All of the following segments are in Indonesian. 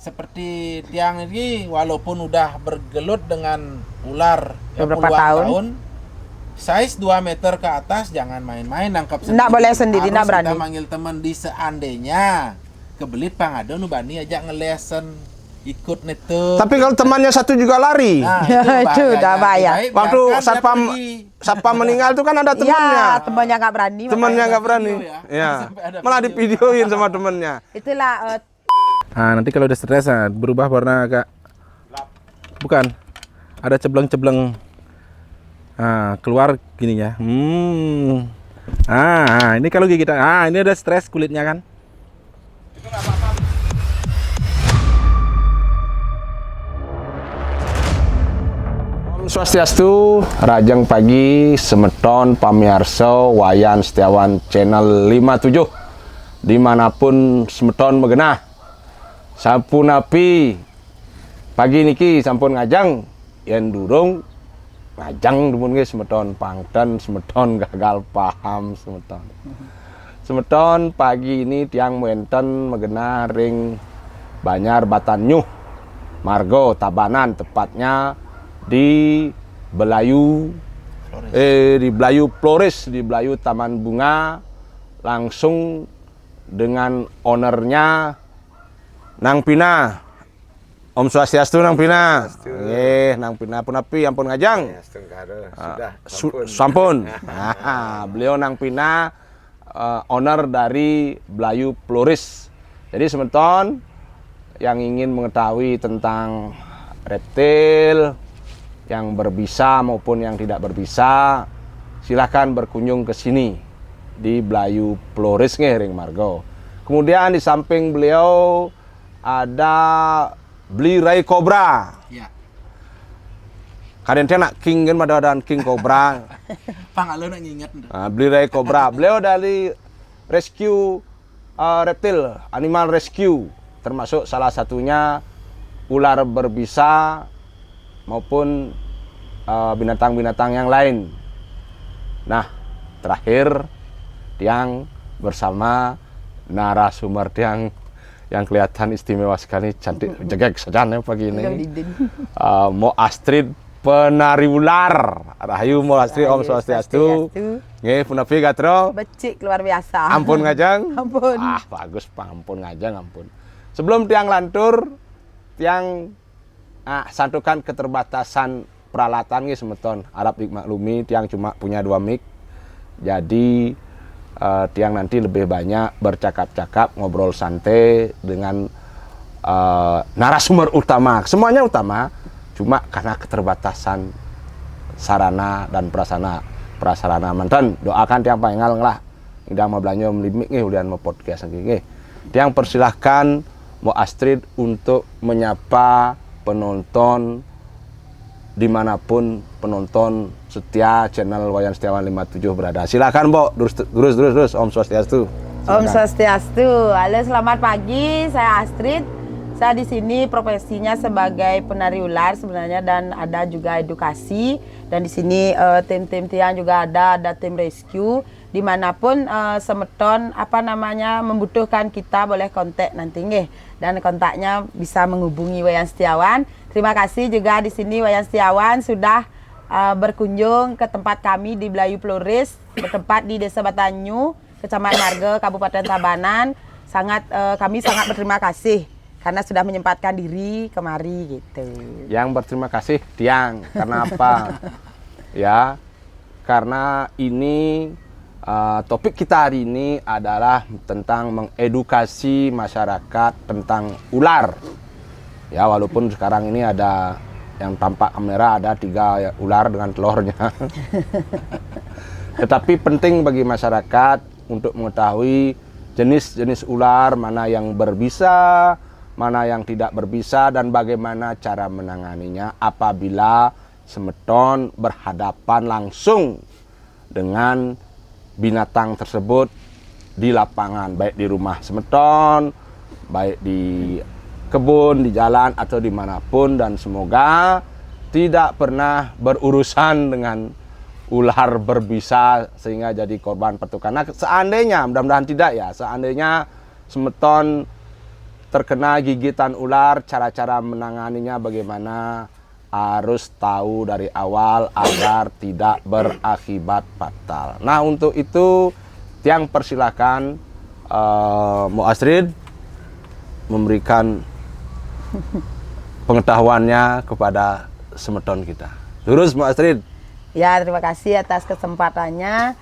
seperti tiang ini walaupun udah bergelut dengan ular beberapa puluhan tahun, size 2 meter ke atas jangan main-main nangkap sendiri. Nggak boleh sendiri, nggak berani. Kita manggil teman di seandainya kebelit pangado nu bani aja ngelesen ikut netu. Tapi kalau temannya satu juga lari. Nah, itu udah bahaya. Waktu satpam meninggal itu kan ada temannya. Iya, temannya nggak berani. Temannya nggak berani. Video Ya. Sampai ada Malah video. divideoin sama temennya. Itulah Nah, nanti kalau udah stres berubah warna agak bukan. Ada cebleng-cebleng. Nah, keluar gininya. Ini kalau gigi kita. Ini ada stres kulitnya kan. Om Swastiastu, Rajeng Pagi, Semeton, Pamiarso, Wayan Setiawan Channel 57 dimanapun Semeton megenah. Sampun api pagi niki sampun ngajang yen durung ngajang dumun ge Semeton pangten, Semeton gagal paham Semeton. Semeton pagi ini tiang menten megenah ring Banyar Batanyuh Margo Tabanan, tepatnya di Belayu di Belayu Flores, di Belayu Taman Bunga, langsung dengan ownernya Nang Pina. Om Swastiastu Nang Pina. Nggih, Nang Pina pun api ampun ngajang. Sampun. Nah, beliau Nang Pina owner dari Belayu Flores. Jadi Semeton yang ingin mengetahui tentang reptil yang berbisa maupun yang tidak berbisa, silahkan berkunjung ke sini di Belayu Flores nggih ring Margo. Kemudian di samping beliau ada Blirai Cobra. Ya. Kalian nak king kan pada king Cobra. Pangalo nak nginget. Blirai Cobra. Beliau dari rescue reptil, animal rescue, termasuk salah satunya ular berbisa maupun binatang-binatang yang lain. Nah, terakhir tiang bersama narasumber tiang yang kelihatan istimewa sekali, cantik, jegek saja pagi ini. Mo Astrid penari ular. Rahayu Mo Astrid, Om Swastiastu. Nggih, punapi gatro. becik luar biasa. Ampun ngajang. Ampun. Bagus, Pak. Ampun ngajang, ampun. Sebelum tiang lantur, tiang santukan keterbatasan peralatan nggih Semeton. Harap dimaklumi tiang cuma punya 2 mic. Jadi tiang nanti lebih banyak bercakap-cakap, ngobrol santai dengan narasumber utama. Semuanya utama, cuma karena keterbatasan sarana dan prasarana mantan. Doakan tiang pangal lah. Indang mau belanja melimik nih, udah mau podcast lagi. Tiang persilahkan Mo Astrid untuk menyapa penonton dimanapun penonton setia channel Wayan Setiawan 57 berada. Silakan, Mbok. Terus Om Swastiastu. Om Swastiastu. Halo, selamat pagi. Saya Astrid. Saya di sini profesinya sebagai penari ular sebenarnya, dan ada juga edukasi. Dan di sini tim-tim tiang juga ada tim rescue. Dimanapun Semeton membutuhkan kita boleh kontak nanti nggih. Dan kontaknya bisa menghubungi Wayan Setiawan. Terima kasih juga di sini Wayan Setiawan sudah berkunjung ke tempat kami di Belayu Flores, bertempat di Desa Batanyuh, Kecamatan Margo, Kabupaten Tabanan. Kami sangat berterima kasih karena sudah menyempatkan diri kemari gitu. Yang berterima kasih tiang, karena apa? Ya, karena ini topik kita hari ini adalah tentang mengedukasi masyarakat tentang ular. Ya, walaupun sekarang ini ada yang tampak kamera ada 3 ular dengan telurnya. Tetapi penting bagi masyarakat untuk mengetahui jenis-jenis ular, mana yang berbisa, mana yang tidak berbisa, dan bagaimana cara menanganinya apabila Semeton berhadapan langsung dengan binatang tersebut di lapangan, baik di rumah Semeton, baik di kebun, di jalan, atau dimanapun. Dan semoga tidak pernah berurusan dengan ular berbisa sehingga jadi korban pertukaran. Nah, seandainya, mudah-mudahan tidak ya, seandainya Semeton terkena gigitan ular, cara-cara menanganinya bagaimana, harus tahu dari awal agar tidak berakibat fatal. Nah, untuk itu Tiang persilahkan Mu Astrid memberikan pengetahuannya kepada semeton kita. Lurus Mu Astrid. Ya, terima kasih atas kesempatannya.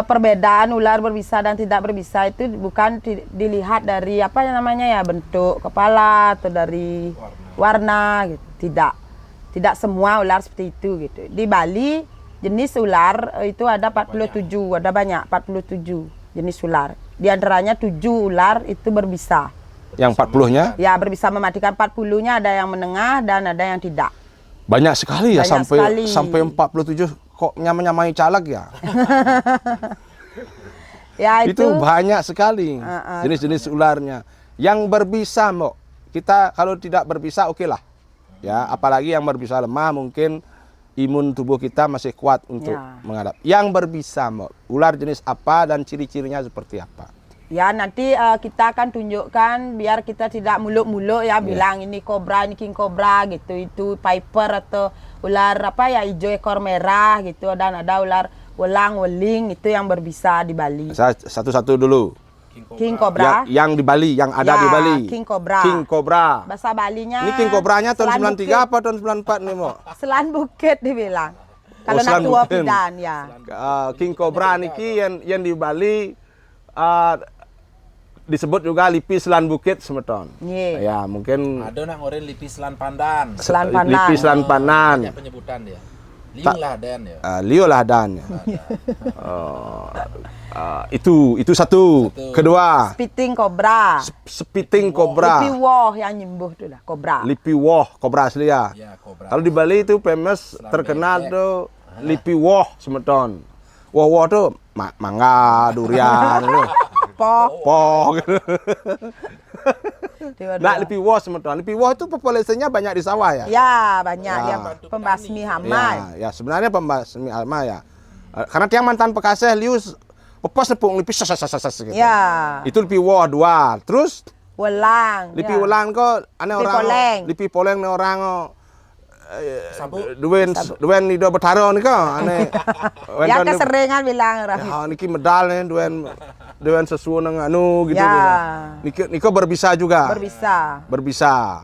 Perbedaan ular berbisa dan tidak berbisa itu bukan dilihat dari apa namanya ya, bentuk kepala atau dari warna gitu. Tidak semua ular seperti itu gitu. Di Bali jenis ular itu ada 47, ada banyak 47 jenis ular. Di antaranya 7 ular itu berbisa. Yang 40-nya? Ya, berbisa mematikan. 40-nya ada yang menengah dan ada yang tidak. Banyak sekali ya, Banyak sekali. sampai 47 kok nyamai caleg ya. Ya Itu banyak sekali jenis-jenis ularnya. Yang berbisa, Mbok. Kita kalau tidak berbisa oke lah. Ya, apalagi yang berbisa lemah mungkin imun tubuh kita masih kuat untuk menghadap. Yang berbisa, Mbok. Ular jenis apa dan ciri-cirinya seperti apa? Ya, nanti kita akan tunjukkan biar kita tidak muluk-muluk ya bilang ini kobra, ini king kobra gitu, itu viper atau ular apa ya, hijau ekor merah gitu, dan ada ular welang-weling itu yang berbisa di Bali. Saya satu-satu dulu. King cobra. Yang di Bali, yang ada di Bali. King cobra. King cobra. Bahasa Balinya. Ini king cobranya tahun Selan 93 Bukit. apa tahun 94 nih, Mo? Selan Bukit dibilang. Kalau nak Selan tua Bukit. pidan ya. King cobra niki yang di Bali disebut juga lipi Selan Bukit semeton. Iya. Ya, mungkin Ada nak ngoren lipi selan pandan. Selan Pandan. lipi Selan Pandan. Banyak penyebutan dia. Liung lah dan ya. Lio lah dan. Itu satu. Kedua, Spitting cobra. spitting cobra. Lipi woh yang nyembuh tu lah, cobra. Lipi woh, kobra asli ya. Ya, kobra. Kalau di Bali itu famous terkenal tuh lipi woh semeton. Woh tuh mangga, durian gitu. Poh. Gitu. Nah, lipi woh semeton. Lipi woh itu populasinya banyak di sawah ya. Ya, banyak Ya. yang pembasmi hama. Ya, sebenarnya pembasmi hama ya. Karena tiang mantan pekaseh lius pepas nepung lipi sas gitu. Ya. Itu lipi woh 2. Terus Welang. lipi ya. welang kok ane Lipi orang poleng. lipi poleng ne orang Sabuk. duen nido betaro nih kok ane. Ya keseringan bilang orang. Ya, niki medal nih duen sesuatu nang anu gitu. Ya. Niko berbisa juga. Berbisa.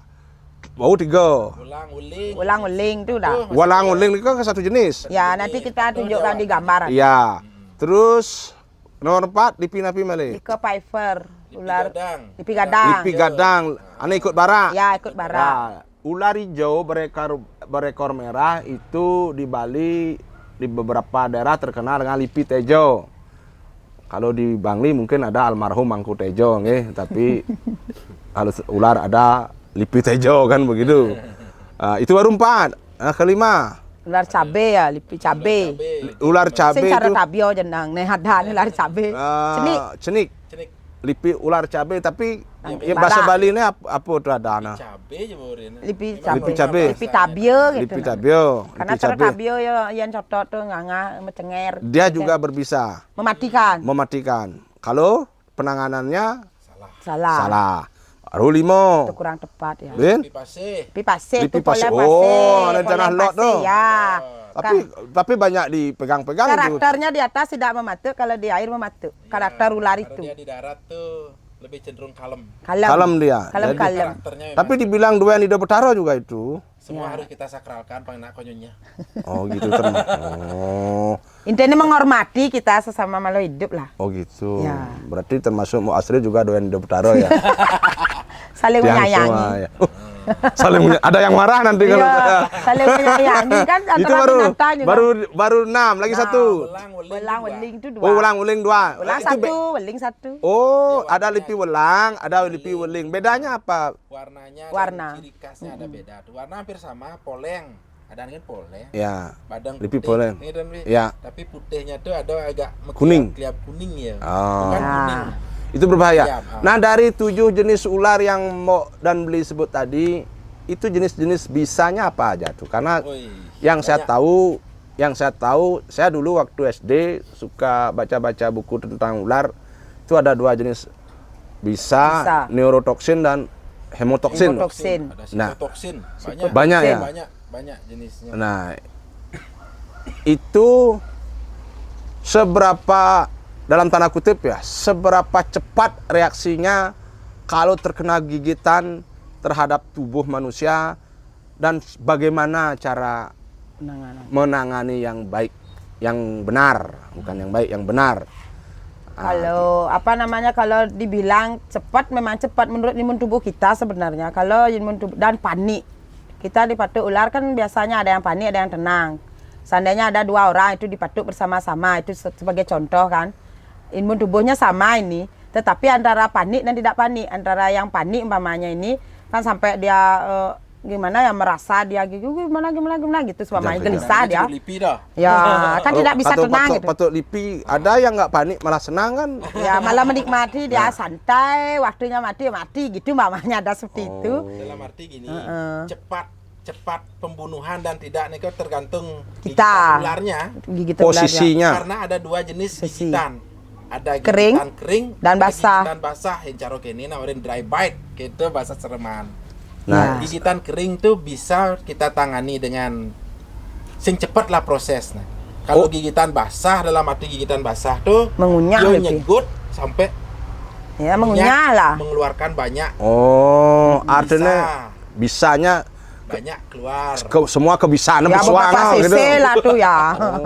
Bau 3. Ulang uling. Ulang-uling tu dah. Walang uling niko kan satu jenis. Ya, nanti kita tunjukkan di gambar. Iya. Terus nomor 4 lipi napi male. Ika piper, ular gadang. lipi gadang. Lipi gadang, ane ikut bara. Ya, ikut bara. Nah, ular hijau berekor merah itu di Bali di beberapa daerah terkenal dengan lipi tejo. Kalau di Bangli mungkin ada almarhum Mangku Tejo, nggih, tapi kalau ular ada lipi tejo kan begitu. Itu baru 4. Kelima, Ular cabe ya, lipi cabe. ular cabe Sing cara itu tabio jenang, ne hadan ular cabe. Cenik. cenik. Cenik. Lipi ular cabe tapi Yang bahasa badak. Bali ini apa tuh ada ana? Cabe je borin. Lipi Lipi cabe. cabe. Lipi tabio gitu. Lipi nah. tabio. Karena lipi cara cabe. tabio ya yang cotot tuh nganga mencenger. Dia juga berbisa mematikan. mematikan. Kalau penanganannya Salah. salah. Baru 5. Itu kurang tepat ya. Ben? Lipi pasir. Lipi pasir Lipi itu polem pasir. pasir. Oh, ada polem tanah lot pasir, tuh. Ya. Tapi banyak dipegang-pegang itu. Karakternya di atas tidak mematuk, kalau di air mematuk. Karakter ular Kalau itu. dia di darat tuh lebih cenderung kalem. Kalem dia. Jadi- Kalem. Karakternya memang Tapi dibilang dua Nido Betaro juga itu. semua harus kita sakralkan panggil konyolnya. Oh gitu termasuk. Oh. Intinya menghormati kita sesama makhluk hidup lah. Oh gitu. Ya. Berarti termasuk Mu Asri juga doyan Nido Betaro ya. Saling Tiang menyayangi. semua, ya. Saling ada yang marah nanti kalau Iya, saling menyayangi kan itu antara binatang juga. baru 6 lagi Nah, satu. Welang weling itu dua. Oh ulang-uling 2. Welang satu, weling satu. Oh, ada lipi welang, ada lipi weling. Bedanya apa? Warnanya Warna. dan ciri khasnya ada beda. Warna hampir sama, poleng. Ada kan poleng. Ya. Badan Lipi putih. poleng. Ini dan Ya. Tapi putihnya tuh ada agak Kuning. Kelihap kuning ya. Oh. Bukan Ya. kuning. Itu berbahaya. Iya, Nah, dari 7 jenis ular yang Mo dan Beli sebut tadi, itu jenis-jenis bisanya apa aja tuh? Karena Woi, yang saya banyak. tahu, saya dulu waktu SD suka baca-baca buku tentang ular. Itu ada 2 jenis bisa, neurotoksin dan hemotoksin. Hemotoksin. Ada Nah. sitotoksin. Banyak ya? Banyak jenisnya. Nah, itu seberapa dalam tanda kutip ya, seberapa cepat reaksinya kalau terkena gigitan terhadap tubuh manusia dan bagaimana cara menangani yang baik, yang benar, bukan yang baik, yang benar. Kalau apa namanya, kalau dibilang cepat, memang cepat menurut imun tubuh kita sebenarnya. Kalau imun tubuh dan panik, kita dipatuk ular kan biasanya ada yang panik, ada yang tenang. Seandainya ada 2 orang itu dipatuk bersama-sama, itu sebagai contoh kan. Imun tubuhnya sama ini, tetapi antara panik dan tidak panik, antara yang panik umpamanya ini kan sampai dia gimana ya, merasa dia gimana gitu, umpamanya gelisah dia. Lipi dah. Ya, kan tidak bisa tenang gitu. Patut lipi, ada yang nggak panik malah senang kan? Ya, malah menikmati dia santai, waktunya mati gitu mamanya, ada seperti itu. Dalam arti gini, cepat pembunuhan dan tidak nih tergantung Kita. gigitan ularnya. Gigitan Posisinya. Karena ada 2 jenis Sisi. gigitan. Ada Kering gigitan kering dan ada basah. Gigitan basah yang caro kene nawarin dry bite, gitu bahasa Sereman. Nah, Gigitan kering tuh bisa kita tangani dengan sing cepet lah prosesnya. Kalau gigitan basah, dalam arti gigitan basah tuh Mengunyah yo lebih. nyegut sampai Ya, mengunyah lah. mengeluarkan banyak artinya bisanya banyak keluar. semua kebiasaan Ya, beberapa gitu. cc lah tuh ya.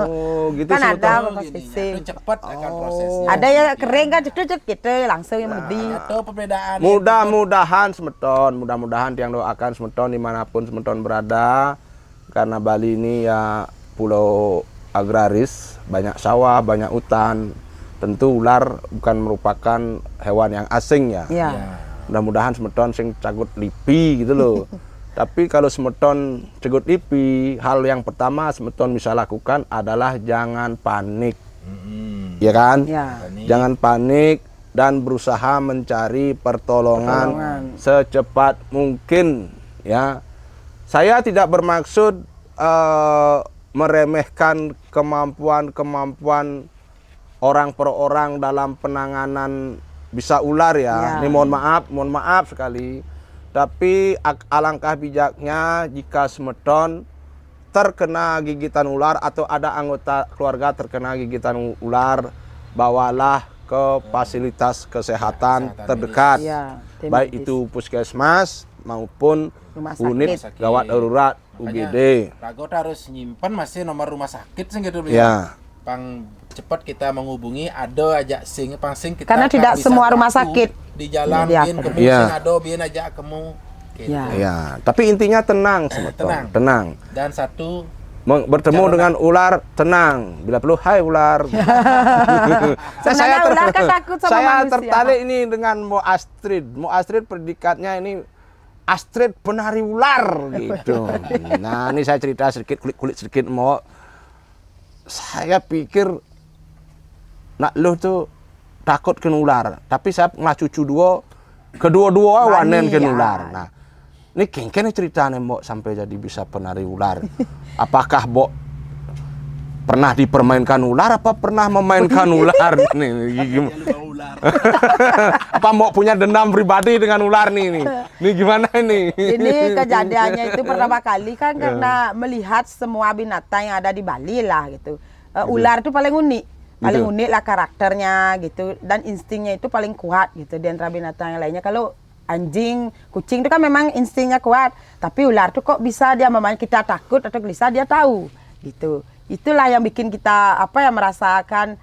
Oh, gitu Kan sih, ada betul. beberapa Gini, cc. itu cepat akan prosesnya. Ada yang kering kan cek gitu langsung yang lebih. Atau perbedaan. Mudah-mudahan semeton, mudah-mudahan yang doakan semeton dimanapun semeton berada, karena Bali ini ya pulau agraris, banyak sawah, banyak hutan. Tentu ular bukan merupakan hewan yang asing ya. Ya. Mudah-mudahan semeton sing cagut lipi gitu loh. Tapi kalau semeton cegut lipi, hal yang pertama semeton bisa lakukan adalah jangan panik. Ya kan? Ya. Jangan panik dan berusaha mencari pertolongan secepat mungkin ya. Saya tidak bermaksud meremehkan kemampuan orang per orang dalam penanganan bisa ular ya. Ini mohon maaf sekali. Tapi alangkah bijaknya jika semeton terkena gigitan ular atau ada anggota keluarga terkena gigitan ular, bawalah ke fasilitas kesehatan terdekat. Ya, Baik itu puskesmas maupun Rumah unit sakit. gawat darurat UGD. Ragot harus nyimpan masih nomor rumah sakit sih gitu Ya. Pang cepat kita menghubungi, ada aja sing kita Karena tidak bisa semua rumah bantu sakit di jalan dia bin akan. kamu Iya. sing ada bin aja kamu gitu. Ya. Ya, tapi intinya tenang semeton. Tenang. Dan satu Bertemu dengan ular tenang, bila perlu hai ular. Sebenarnya ular kan takut sama saya manusia. tertarik ini dengan Mo Astrid. Mo Astrid predikatnya ini Astrid penari ular gitu. Nah, ini saya cerita sedikit, kulit sedikit Mo. Saya pikir nak lu tuh takut kena ular, tapi saya ngelah cucu kedua-dua wanen kena ya. ular. Nah, ini kengken ceritanya Mbok sampai jadi bisa penari ular. Apakah Mbok pernah dipermainkan ular apa pernah memainkan ular nih? Apa Mbok punya dendam pribadi dengan ular nih? Nih gimana ini? Ini kejadiannya itu pertama kali kan karena melihat semua binatang yang ada di Bali lah gitu. Ular itu paling unik. Paling unik lah karakternya gitu, dan instingnya itu paling kuat gitu di antara binatang yang lainnya. Kalau anjing, kucing itu kan memang instingnya kuat, tapi ular tuh kok bisa dia memang kita takut atau gelisah dia tahu gitu. Itulah yang bikin kita merasakan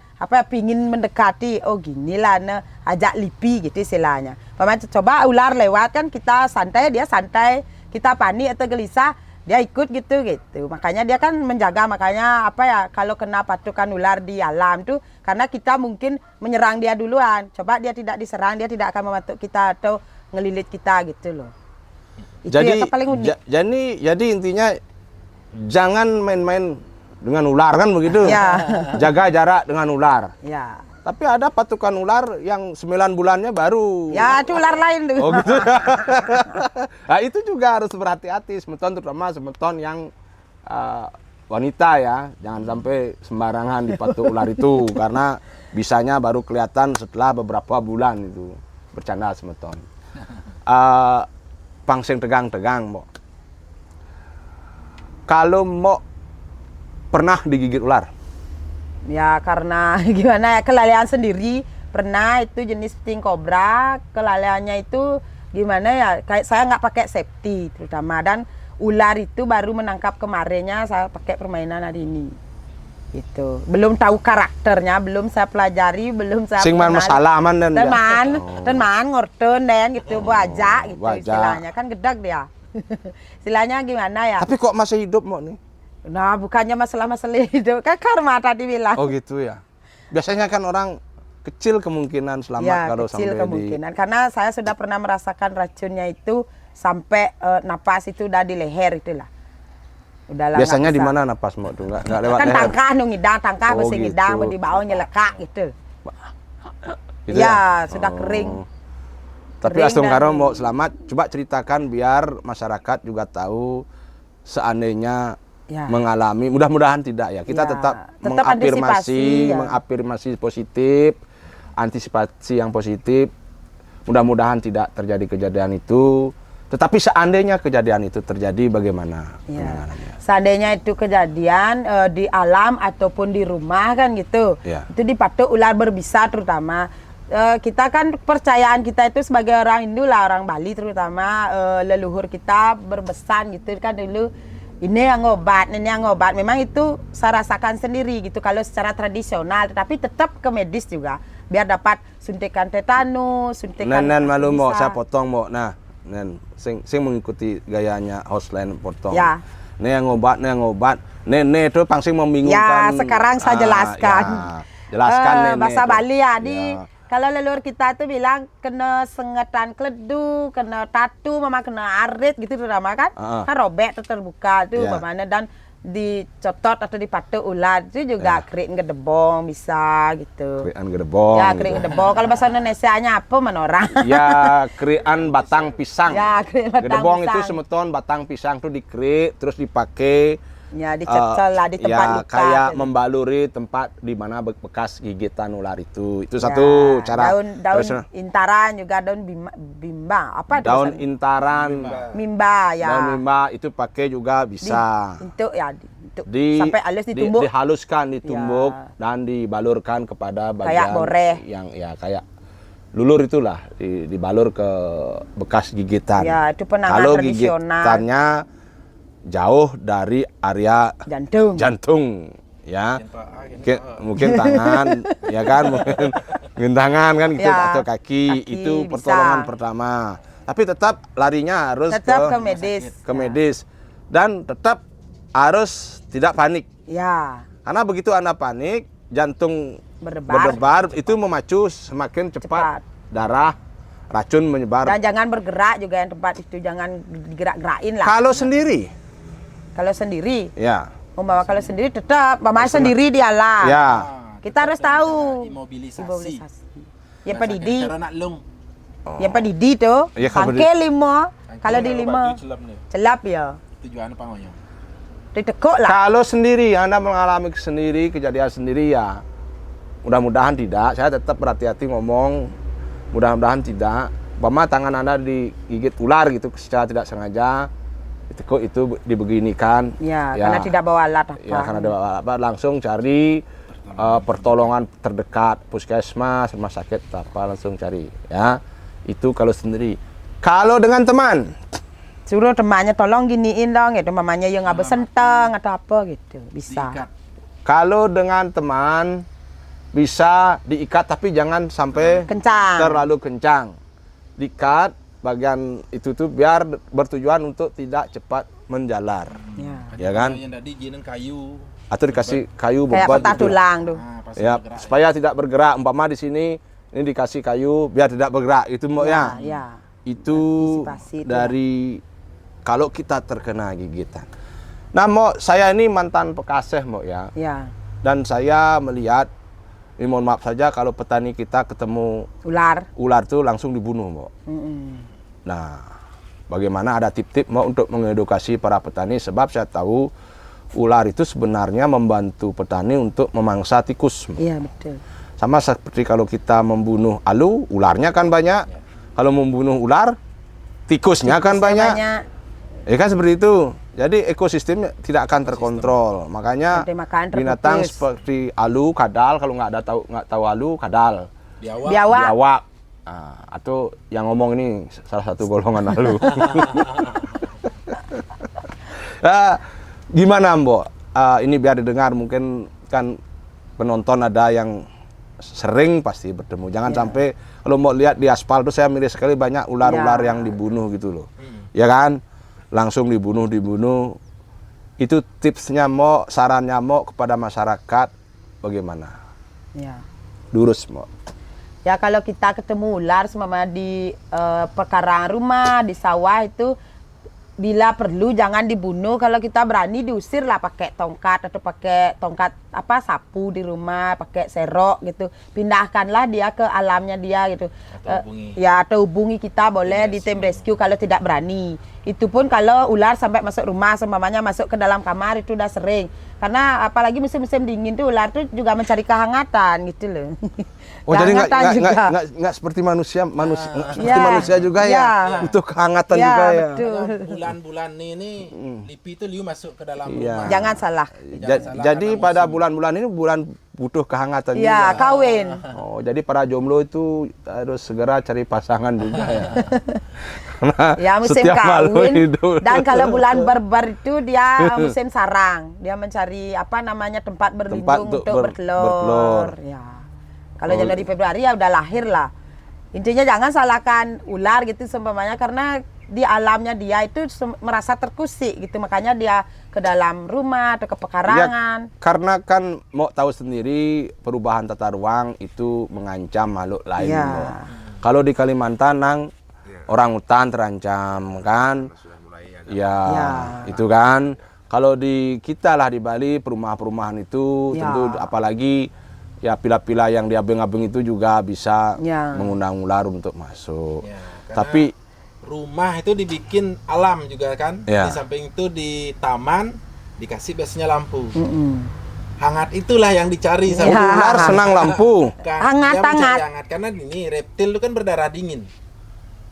pingin mendekati, oh ginilah ajak lipi gitu istilahnya. Coba ular lewat kan kita santai, dia santai, kita panik atau gelisah dia ikut gitu. Makanya dia kan menjaga, makanya kalau kena patukan ular di alam tuh karena kita mungkin menyerang dia duluan. Coba dia tidak diserang, dia tidak akan mematuk kita atau ngelilit kita gitu loh. Itu Jadi yang paling unik. jadi intinya jangan main-main dengan ular kan begitu. Ya. Jaga jarak dengan ular. Ya. Tapi ada patukan ular yang 9 bulannya baru. Ya, itu ular lain tuh. Oh gitu. Nah, itu juga harus berhati-hati semeton, terutama semeton yang wanita ya. Jangan sampai sembarangan dipatuk ular itu karena bisanya baru kelihatan setelah beberapa bulan itu. bercanda semeton. Pangsing tegang-tegang, Mbok. Kalau Mbok pernah digigit ular? Ya karena gimana ya, kelalaian sendiri. Pernah itu jenis sting cobra, kelalaiannya itu gimana ya, kayak saya nggak pakai safety terutama, dan ular itu baru menangkap kemarinnya saya pakai permainan hari ini. Itu belum tahu karakternya, belum saya pelajari, belum saya Sing man masalah man dan teman ngorten dan gitu bajak gitu bajak. istilahnya, kan gedak dia. Istilahnya gimana ya? Tapi kok masih hidup Mbok nih? Nah, bukannya masalah-masalah hidup, kan karma tadi bilang. Oh gitu ya. Biasanya kan orang kecil kemungkinan selamat Ya, kalau kecil sampai kemungkinan. Karena saya sudah pernah merasakan racunnya itu sampai napas itu udah di leher itulah. Udahlah. Biasanya di mana napas Mbok tuh? Enggak lewat kan leher. tangkah nu ngidang, tangkah Oh, besi gitu. ngidang, di bawah nyelekak gitu. Gitu Ya, sudah Oh. kering. Tapi Kering Astung dan- Karo Mbok selamat, coba ceritakan biar masyarakat juga tahu seandainya Ya. mengalami, mudah-mudahan tidak ya. Kita Ya, tetap tetap antisipasi, ya. mengafirmasi positif, antisipasi yang positif. Mudah-mudahan tidak terjadi kejadian itu. Tetapi seandainya kejadian itu terjadi, bagaimana Ya. penanganannya? Seandainya itu kejadian di alam ataupun di rumah kan gitu, Ya. itu dipatok ular berbisa terutama. Kita kan kepercayaan kita itu sebagai orang Hindu lah, orang Bali terutama, leluhur kita berbesan gitu kan dulu, ini yang obat, ini yang obat. Memang itu saya rasakan sendiri gitu kalau secara tradisional, tetapi tetap ke medis juga biar dapat suntikan tetanus, suntikan Nen malu Mbok, bisa. saya potong Mbok. Nah, Nen sing mengikuti gayanya hostline potong. Ya. Nih yang obat, nih yang obat. Nih itu pangsing membingungkan. Ya, sekarang saya jelaskan. Ya. Jelaskan Nen. bahasa itu. Bali ya, di Ya. kalau leluhur kita tuh bilang kena sengetan kledu, kena tatu, mama kena arit gitu terutama kan. Kan robek tuh terbuka tuh Ya. bagaimana, dan dicotot atau dipatuk ular itu juga kering gedebong bisa gitu. Krian gedebong. Ya, gitu. kering gedebong. Kalau bahasa Indonesianya apa menorang? Ya, krian batang pisang. Ya, krian batang Gedebong itu pisang. semeton batang pisang tuh dikrik terus dipakai Ya, dicecel lah di tempat ya, luka. kayak gitu. membaluri tempat di mana bekas gigitan ular itu. Itu satu Ya, cara. daun tradisional. intaran juga, daun bimba apa itu Daun bahasanya? intaran, Mimba ya. daun mimba itu pakai juga bisa. Untuk ya, untuk sampai halus ditumbuk. Dihaluskan, ditumbuk Ya. dan dibalurkan kepada bagian Kayak boreh. yang ya kayak lulur itulah, dibalur ke bekas gigitan. Ya, itu penanganan Kalau tradisional. gigitannya jauh dari area jantung. ya. Mungkin tangan, ya kan, mungkin tangan kan gitu, Ya, atau kaki, kaki itu bisa. pertolongan pertama. Tapi tetap larinya harus Tetap ke medis. ke medis dan tetap harus tidak panik. Ya, Karena begitu Anda panik, jantung Berdebar. berdebar itu memacu semakin cepat darah, racun menyebar. dan jangan bergerak juga yang tempat itu, jangan digerak-gerakin lah. Kalau sendiri, Kalau sendiri, ya, membawa kalau sendiri tetap, mama sendiri dialah. ya, Kita harus tahu. Imobilisasi. Yang pedidi, Cara nak lung. yang pedidi tuh, Ya, kalau sangke lima. Kalau di lima, celap ya. Tujuan apa ngoyo? Ditekuk lah. kalau sendiri Anda mengalami sendiri kejadian sendiri ya, mudah-mudahan tidak. Saya tetap berhati-hati ngomong, mudah-mudahan tidak. Umpama tangan Anda digigit ular gitu secara tidak sengaja, ditekuk itu dibeginikan. Ya, karena tidak bawa alat apa. Ya, karena ada apa, langsung cari pertolongan terdekat, puskesmas, rumah sakit apa, langsung cari ya. Itu kalau sendiri. Kalau dengan teman, Suruh temannya tolong giniin dong gitu, mamanya yang nggak besenteng atau apa gitu, bisa. Diikat. kalau dengan teman bisa diikat tapi jangan sampai Kencang. terlalu kencang. Diikat bagian itu tuh biar bertujuan untuk tidak cepat menjalar. Ya. Ya kan? Yang tadi ginin kayu. Atau dikasih kayu Kayak bobot patah gitu. tulang tuh. Nah, pas Ya, bergerak. supaya tidak bergerak. Umpama di sini ini dikasih kayu biar tidak bergerak. Itu Mbok ya. Ya. Itu Antisipasi itu dari kalau kita terkena gigitan. Nah, Mbok, saya ini mantan pekaseh, Mbok ya. Ya. Dan saya melihat, ini mohon maaf saja kalau petani kita ketemu ular tuh langsung dibunuh, Mbok. Nah, bagaimana ada tip-tip Mbok untuk mengedukasi para petani, sebab saya tahu ular itu sebenarnya membantu petani untuk memangsa tikus, Mbok. Iya betul. Sama seperti kalau kita membunuh alu, ularnya kan banyak. Kalau membunuh ular, tikusnya kan banyak. Ya kan seperti itu. Jadi ekosistemnya tidak akan terkontrol. Makanya binatang seperti alu, kadal, kalau nggak tahu alu, kadal. Biawak. Nah, atau yang ngomong ini salah satu golongan alu. Nah, gimana Mbok? Ini biar didengar, mungkin kan penonton ada yang sering pasti bertemu. Jangan sampai kalau mau lihat di aspal tuh saya milih sekali banyak ular-ular yang dibunuh gitu loh. Ya kan? Langsung dibunuh. Itu tipsnya Mbok, sarannya Mbok kepada masyarakat bagaimana? Ya. Lurus Mbok. Ya kalau kita ketemu ular semama di pekarangan rumah, di sawah itu bila perlu jangan dibunuh. Kalau kita berani diusir lah pakai tongkat atau pakai tongkat sapu di rumah, pakai serok gitu. Pindahkanlah dia ke alamnya dia gitu. Atau hubungi kita boleh di tim rescue kalau tidak berani. Itu pun kalau ular sampai masuk rumah, seumpamanya masuk ke dalam kamar itu udah sering. Karena apalagi musim-musim dingin tuh ular tuh juga mencari kehangatan gitu loh. Oh jadi nggak seperti manusia seperti manusia juga ya, butuh kehangatan juga ya. Bulan-bulan ini Lipi itu liu masuk ke dalam rumah. Jangan salah. Jadi pada bulan-bulan ini bulan butuh kehangatan juga. Ya, kawin. Oh, jadi para jomblo itu harus segera cari pasangan juga ya. Ya musim kawin. Dan kalau bulan Berber itu dia musim sarang. Dia mencari tempat berlindung untuk bertelur. Ya. Kalau Januari Februari ya udah lahir lah. Intinya jangan salahkan ular gitu seumpamanya karena di alamnya dia itu merasa terkusik gitu, makanya dia ke dalam rumah atau ke pekarangan. Ya, karena kan mau tahu sendiri perubahan tata ruang itu mengancam makhluk lain. Ya. Kalau di Kalimantan orang hutan terancam kan, itu kan. Kalau di kita lah di Bali perumahan itu tentu apalagi ya pila-pila yang di abeng-abeng itu juga bisa mengundang ular untuk masuk. Tapi rumah itu dibikin alam juga kan, di samping itu di taman dikasih biasanya lampu. Hangat itulah yang dicari sama ular, senang lampu. Hangat. Karena ini reptil itu kan berdarah dingin.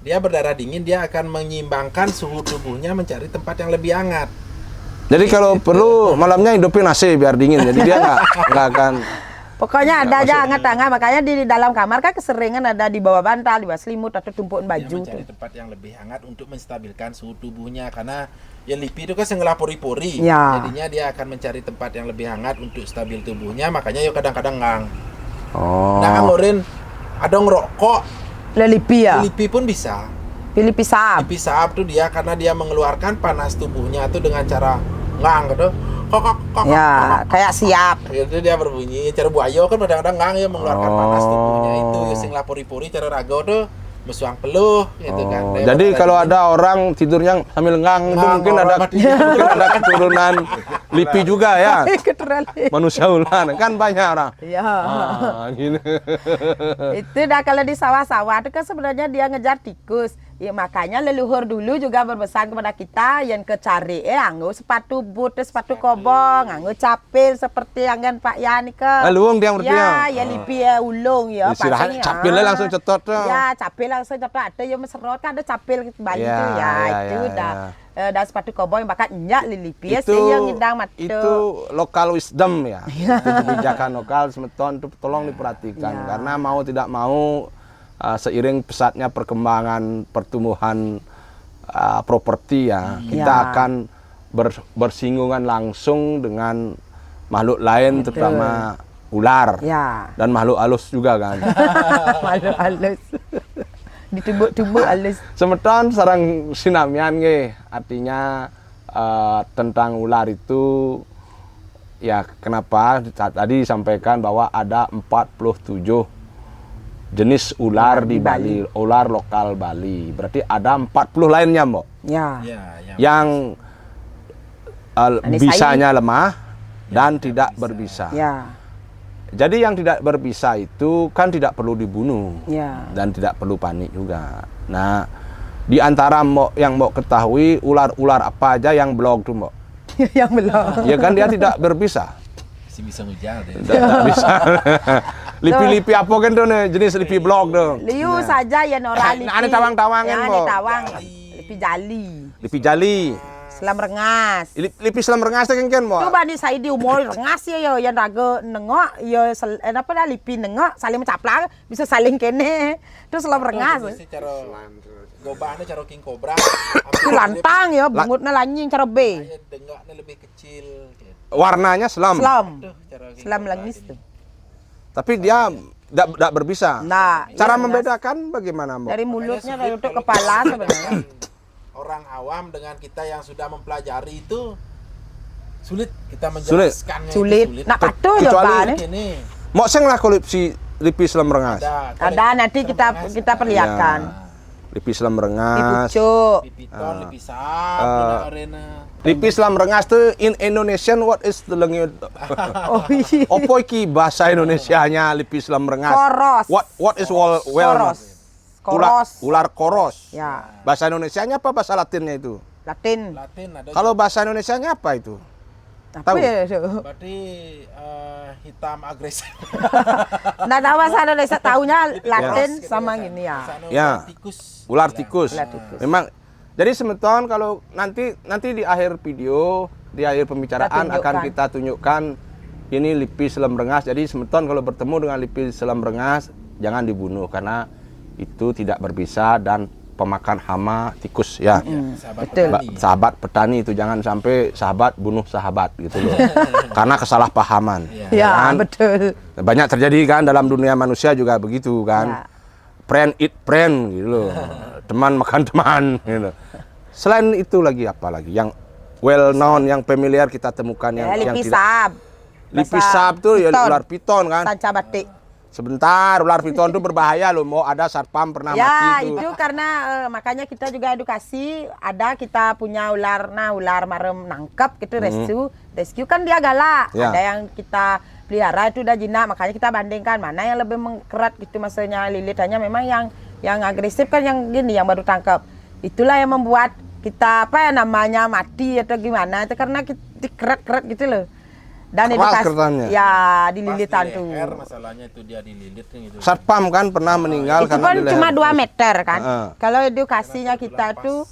Dia berdarah dingin, dia akan menyeimbangkan suhu tubuhnya mencari tempat yang lebih hangat. Jadi kalau perlu malamnya hidupin AC biar dingin, jadi dia nggak akan. Pokoknya ada aja hangat-hangat, makanya di dalam kamar kan keseringan ada di bawah bantal, di bawah selimut atau tumpukan baju. Dia mencari tempat yang lebih hangat untuk menstabilkan suhu tubuhnya, karena ya Lipi itu kan sengelah pori-pori, jadinya dia akan mencari tempat yang lebih hangat untuk stabil tubuhnya, makanya yuk kadang-kadang ngang. Nah anggurin ada ngerokok, Lipi ya? Lipi pun bisa. Lipi saab. Lipi saab tuh dia karena dia mengeluarkan panas tubuhnya tuh dengan cara ngang gitu. Kok. Ya, kayak siap. Itu dia berbunyi. Cara buaya kan kadang-kadang ngang ya mengeluarkan panas tubuhnya itu. Sing lapori-pori cara raga tuh mesuang peluh gitu kan. Jadi kalau ada orang tidurnya sambil ngang itu mungkin ada keturunan Lipi juga ya. Manusia ular kan banyak orang. Iya. Gini. Itu dah kalau di sawah-sawah itu kan sebenarnya dia ngejar tikus. Ya makanya leluhur dulu juga berpesan kepada kita yang kecari anggo sepatu boot, sepatu kobong, anggo capil seperti anggan Pak Yani ke. Luung dia berarti ya. Ya Lipi ulung ya. Istirahat capilnya langsung cetot tuh. Ya capil langsung cetot. Ada yang meserot kan ada capil Bali itu itu dah. Dan sepatu kobong yang bakat nyak Lipi itu yang ngindang mata. Itu lokal wisdom ya. Itu kebijakan lokal semeton itu tolong diperhatikan karena mau tidak mau seiring pesatnya perkembangan pertumbuhan properti kita akan bersinggungan langsung dengan makhluk lain terutama ular dan makhluk halus juga kan. Makhluk halus. Ditumbuk-tumbuk halus. Semeton sarang sinamian artinya tentang ular itu ya kenapa tadi disampaikan bahwa ada 47 jenis ular di Bali, ular lokal Bali. Berarti ada 40 lainnya, Mbok. Yang bisanya lemah dan tidak berbisa. Jadi yang tidak berbisa itu kan tidak perlu dibunuh dan tidak perlu panik juga. Nah, di antara yang Mbok ketahui ular-ular apa aja yang blog tuh, Mbok? Yang belum. Ya kan dia tidak berbisa. Masih bisa ngejar deh. Tidak bisa. Lipi-lipi apa kan tuh nih jenis lipi blok tuh. Liu saja ya Nora lipi. Ada tawang-tawangan ya, Mbok. tawang. Lipi jali. Lipi jali. Selam rengas. Lipi selam rengas kan Mbok. Coba nih saya di umur rengas ya yang raga nengok ya apa dah lipi nengok saling mencaplak bisa saling kene. Terus selam rengas. Cara gobahnya cara king cobra. Itu lantang ya bungutnya lanying cara B. Dengaknya lebih kecil. Warnanya selam. Selam langis tuh. Tapi dia tidak berbisa. Nah, cara iya, membedakan bagaimana, Mbok? dari mulutnya dari untuk kepala sebenarnya. Orang awam dengan kita yang sudah mempelajari itu sulit kita menjelaskannya. Sulit. Nak patuh jawabannya. Mau seng lah kalau lipi selam rengas. Ada nanti kita perlihatkan. Ya. Lipi selam rengas. Lipi piton, lipi sap, lipi selam rengas tuh in Indonesian what is the lengit? Oh iya. Apa iki bahasa Indonesianya lipi selam rengas? Koros. What is Koros. Ular koros. Ya. Bahasa Indonesianya apa bahasa Latinnya itu? Latin ada. Kalau bahasa Indonesianya apa itu? Tahu? Berarti hitam agresif. Nggak tahu bahasa Indonesia, tahunya Latin sama gini ya. Ya. Ular tikus. Memang. Jadi semeton kalau nanti di akhir video, di akhir pembicaraan akan kita tunjukkan ini lipi selam rengas. Jadi semeton kalau bertemu dengan lipi selam rengas jangan dibunuh karena itu tidak berbisa dan pemakan hama tikus ya. Sahabat petani itu jangan sampai sahabat bunuh sahabat gitu loh. Karena kesalahpahaman. Ya, kan? Betul. Banyak terjadi kan dalam dunia manusia juga begitu kan. Ya. Friend eat friend gitu loh. Teman makan teman gitu. Selain itu lagi apa lagi yang well known yang familiar kita temukan yang lipisap. Lipisap tuh ya ular piton kan. Sanca batik. Sebentar, ular piton itu berbahaya loh. Mau ada satpam pernah mati itu. Ya, itu karena makanya kita juga edukasi. Ada kita punya ular marem nangkep gitu rescue kan dia galak. Ya. Ada yang kita pelihara itu udah jinak, makanya kita bandingkan mana yang lebih mengkerat gitu maksudnya lilit. Hanya memang yang agresif kan yang gini yang baru tangkap. Itulah yang membuat kita namanya mati atau gimana itu karena kita keret gitu loh. Dan edukasi ya dililitan tuh. Masalahnya itu dia dililit gitu. Satpam kan pernah meninggal itu karena kan cuma 2 meter kan. Kalau edukasinya kita tuh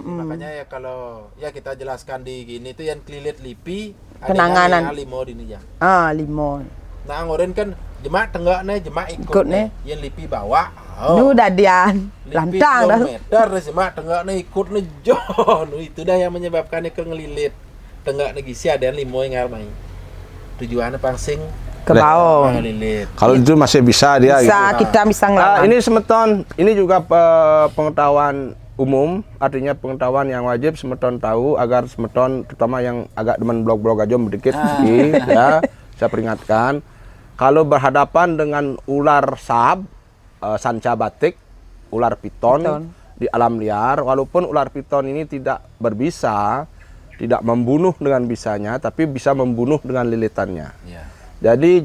makanya ya kalau ya kita jelaskan di gini tuh yang kelilit lipi penanganan limon ini ya. Limon. Nah ngoren kan jemak tenggaknya jemak ikut nih. Yang lipi bawa. Nu dadian lantang dah. Meter jemak tenggaknya ikut nih John. Itu dah yang menyebabkannya ke ngelilit. Tenggak negisi ada limo yang ngarmai. Tujuannya pangsing ke bawah. Kalau itu masih bisa dia gitu. Kita bisa ngelawan. Ini semeton, ini juga pengetahuan umum, artinya pengetahuan yang wajib semeton tahu agar semeton terutama yang agak demen blog-blog aja sedikit ya. Saya peringatkan kalau berhadapan dengan ular sab, sanca batik, ular piton di alam liar, walaupun ular piton ini tidak berbisa, tidak membunuh dengan bisanya, tapi bisa membunuh dengan lilitannya. Ya. Jadi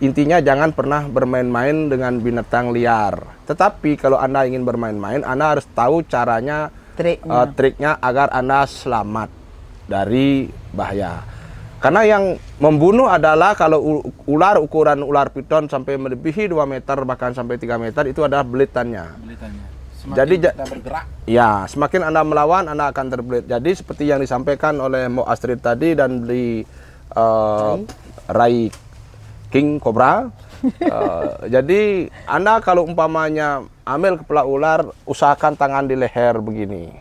intinya jangan pernah bermain-main dengan binatang liar. Tetapi kalau Anda ingin bermain-main, Anda harus tahu caranya, triknya agar Anda selamat dari bahaya. Karena yang membunuh adalah kalau ukuran ular piton sampai melebihi 2 meter bahkan sampai 3 meter itu adalah belitannya. Semakin jadi kita bergerak. Ya, semakin Anda melawan, Anda akan terbelit. Jadi seperti yang disampaikan oleh Mbok Astrid tadi dan di Rai King Cobra. Jadi Anda kalau umpamanya ambil kepala ular, usahakan tangan di leher begini.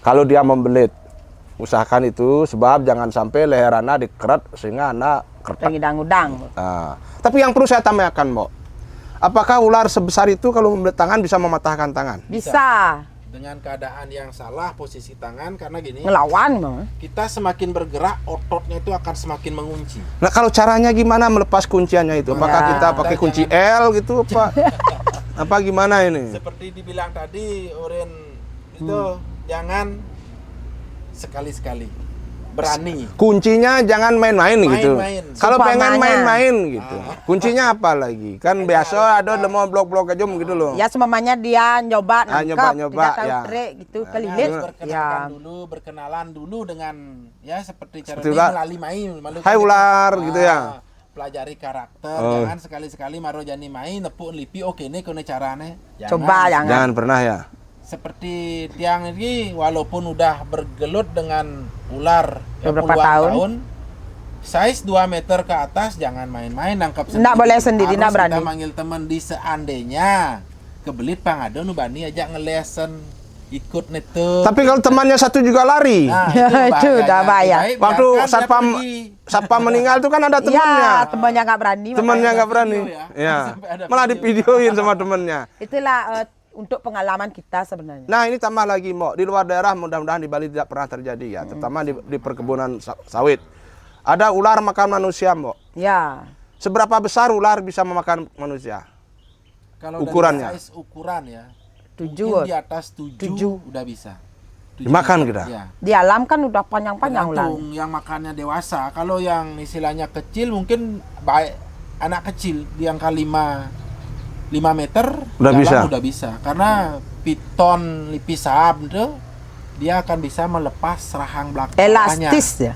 Kalau dia membelit. Usahakan itu sebab jangan sampai leher Anda dikerat sehingga Anda kertak. Udang-udang. Tapi yang perlu saya tambahkan, Mbok. Apakah ular sebesar itu kalau membelit tangan bisa mematahkan tangan? Bisa. Dengan keadaan yang salah posisi tangan karena gini. Ngelawan. Kita semakin bergerak ototnya itu akan semakin mengunci. Nah kalau caranya gimana melepas kunciannya itu? Apakah kita pakai kunci L gitu apa? Apa gimana ini? Seperti dibilang tadi Oren itu jangan sekali-sekali. Berani. Kuncinya jangan main-main gitu. Kalau pengen main-main gitu. Kuncinya apa lagi? Kan biasa ada mau blok-blok aja gitu loh. Ya semamanya dia nyoba nyoba ya. Gitu kelilit. Berkenalan dulu dengan ya seperti cara melalui main. Hai ular gitu ya. pelajari karakter, jangan sekali-sekali maro jani main nepuk lipi oke nih kone carane. Coba Jangan pernah ya. Seperti tiang ini walaupun udah bergelut dengan ular beberapa puluhan tahun, size 2 meter ke atas jangan main-main nangkap sendiri. Nggak boleh sendiri, nggak berani. Kita manggil teman di seandainya kebelit pangado nu bani ajak ngelesen ikut netek. Tapi kalau temannya satu juga lari. Nah, itu udah bahaya. Baik, Waktu biarkan dia satpam pergi. meninggal tuh kan ada temannya. Iya, temannya nggak berani. Temannya nggak berani. Video ya. Ya. Sampai ada Malah video. divideoin sama temennya. Itulah untuk pengalaman kita sebenarnya. Nah, ini tambah lagi, Mo. Di luar daerah mudah-mudahan di Bali tidak pernah terjadi ya, terutama di perkebunan sawit. Ada ular makan manusia, Mo. Ya. Seberapa besar ular bisa memakan manusia? Kalau Ukurannya. dari size ukuran ya. 7. Mungkin di atas 7 udah bisa. 7 Dimakan bisa. kita? Ya. Di alam kan udah panjang-panjang ular. Tergantung yang makannya dewasa. Kalau yang istilahnya kecil mungkin baik anak kecil di angka 5 meter Udah dalam bisa? udah bisa. Karena piton lipisab itu dia akan bisa melepas rahang belakangnya. Elastis ya.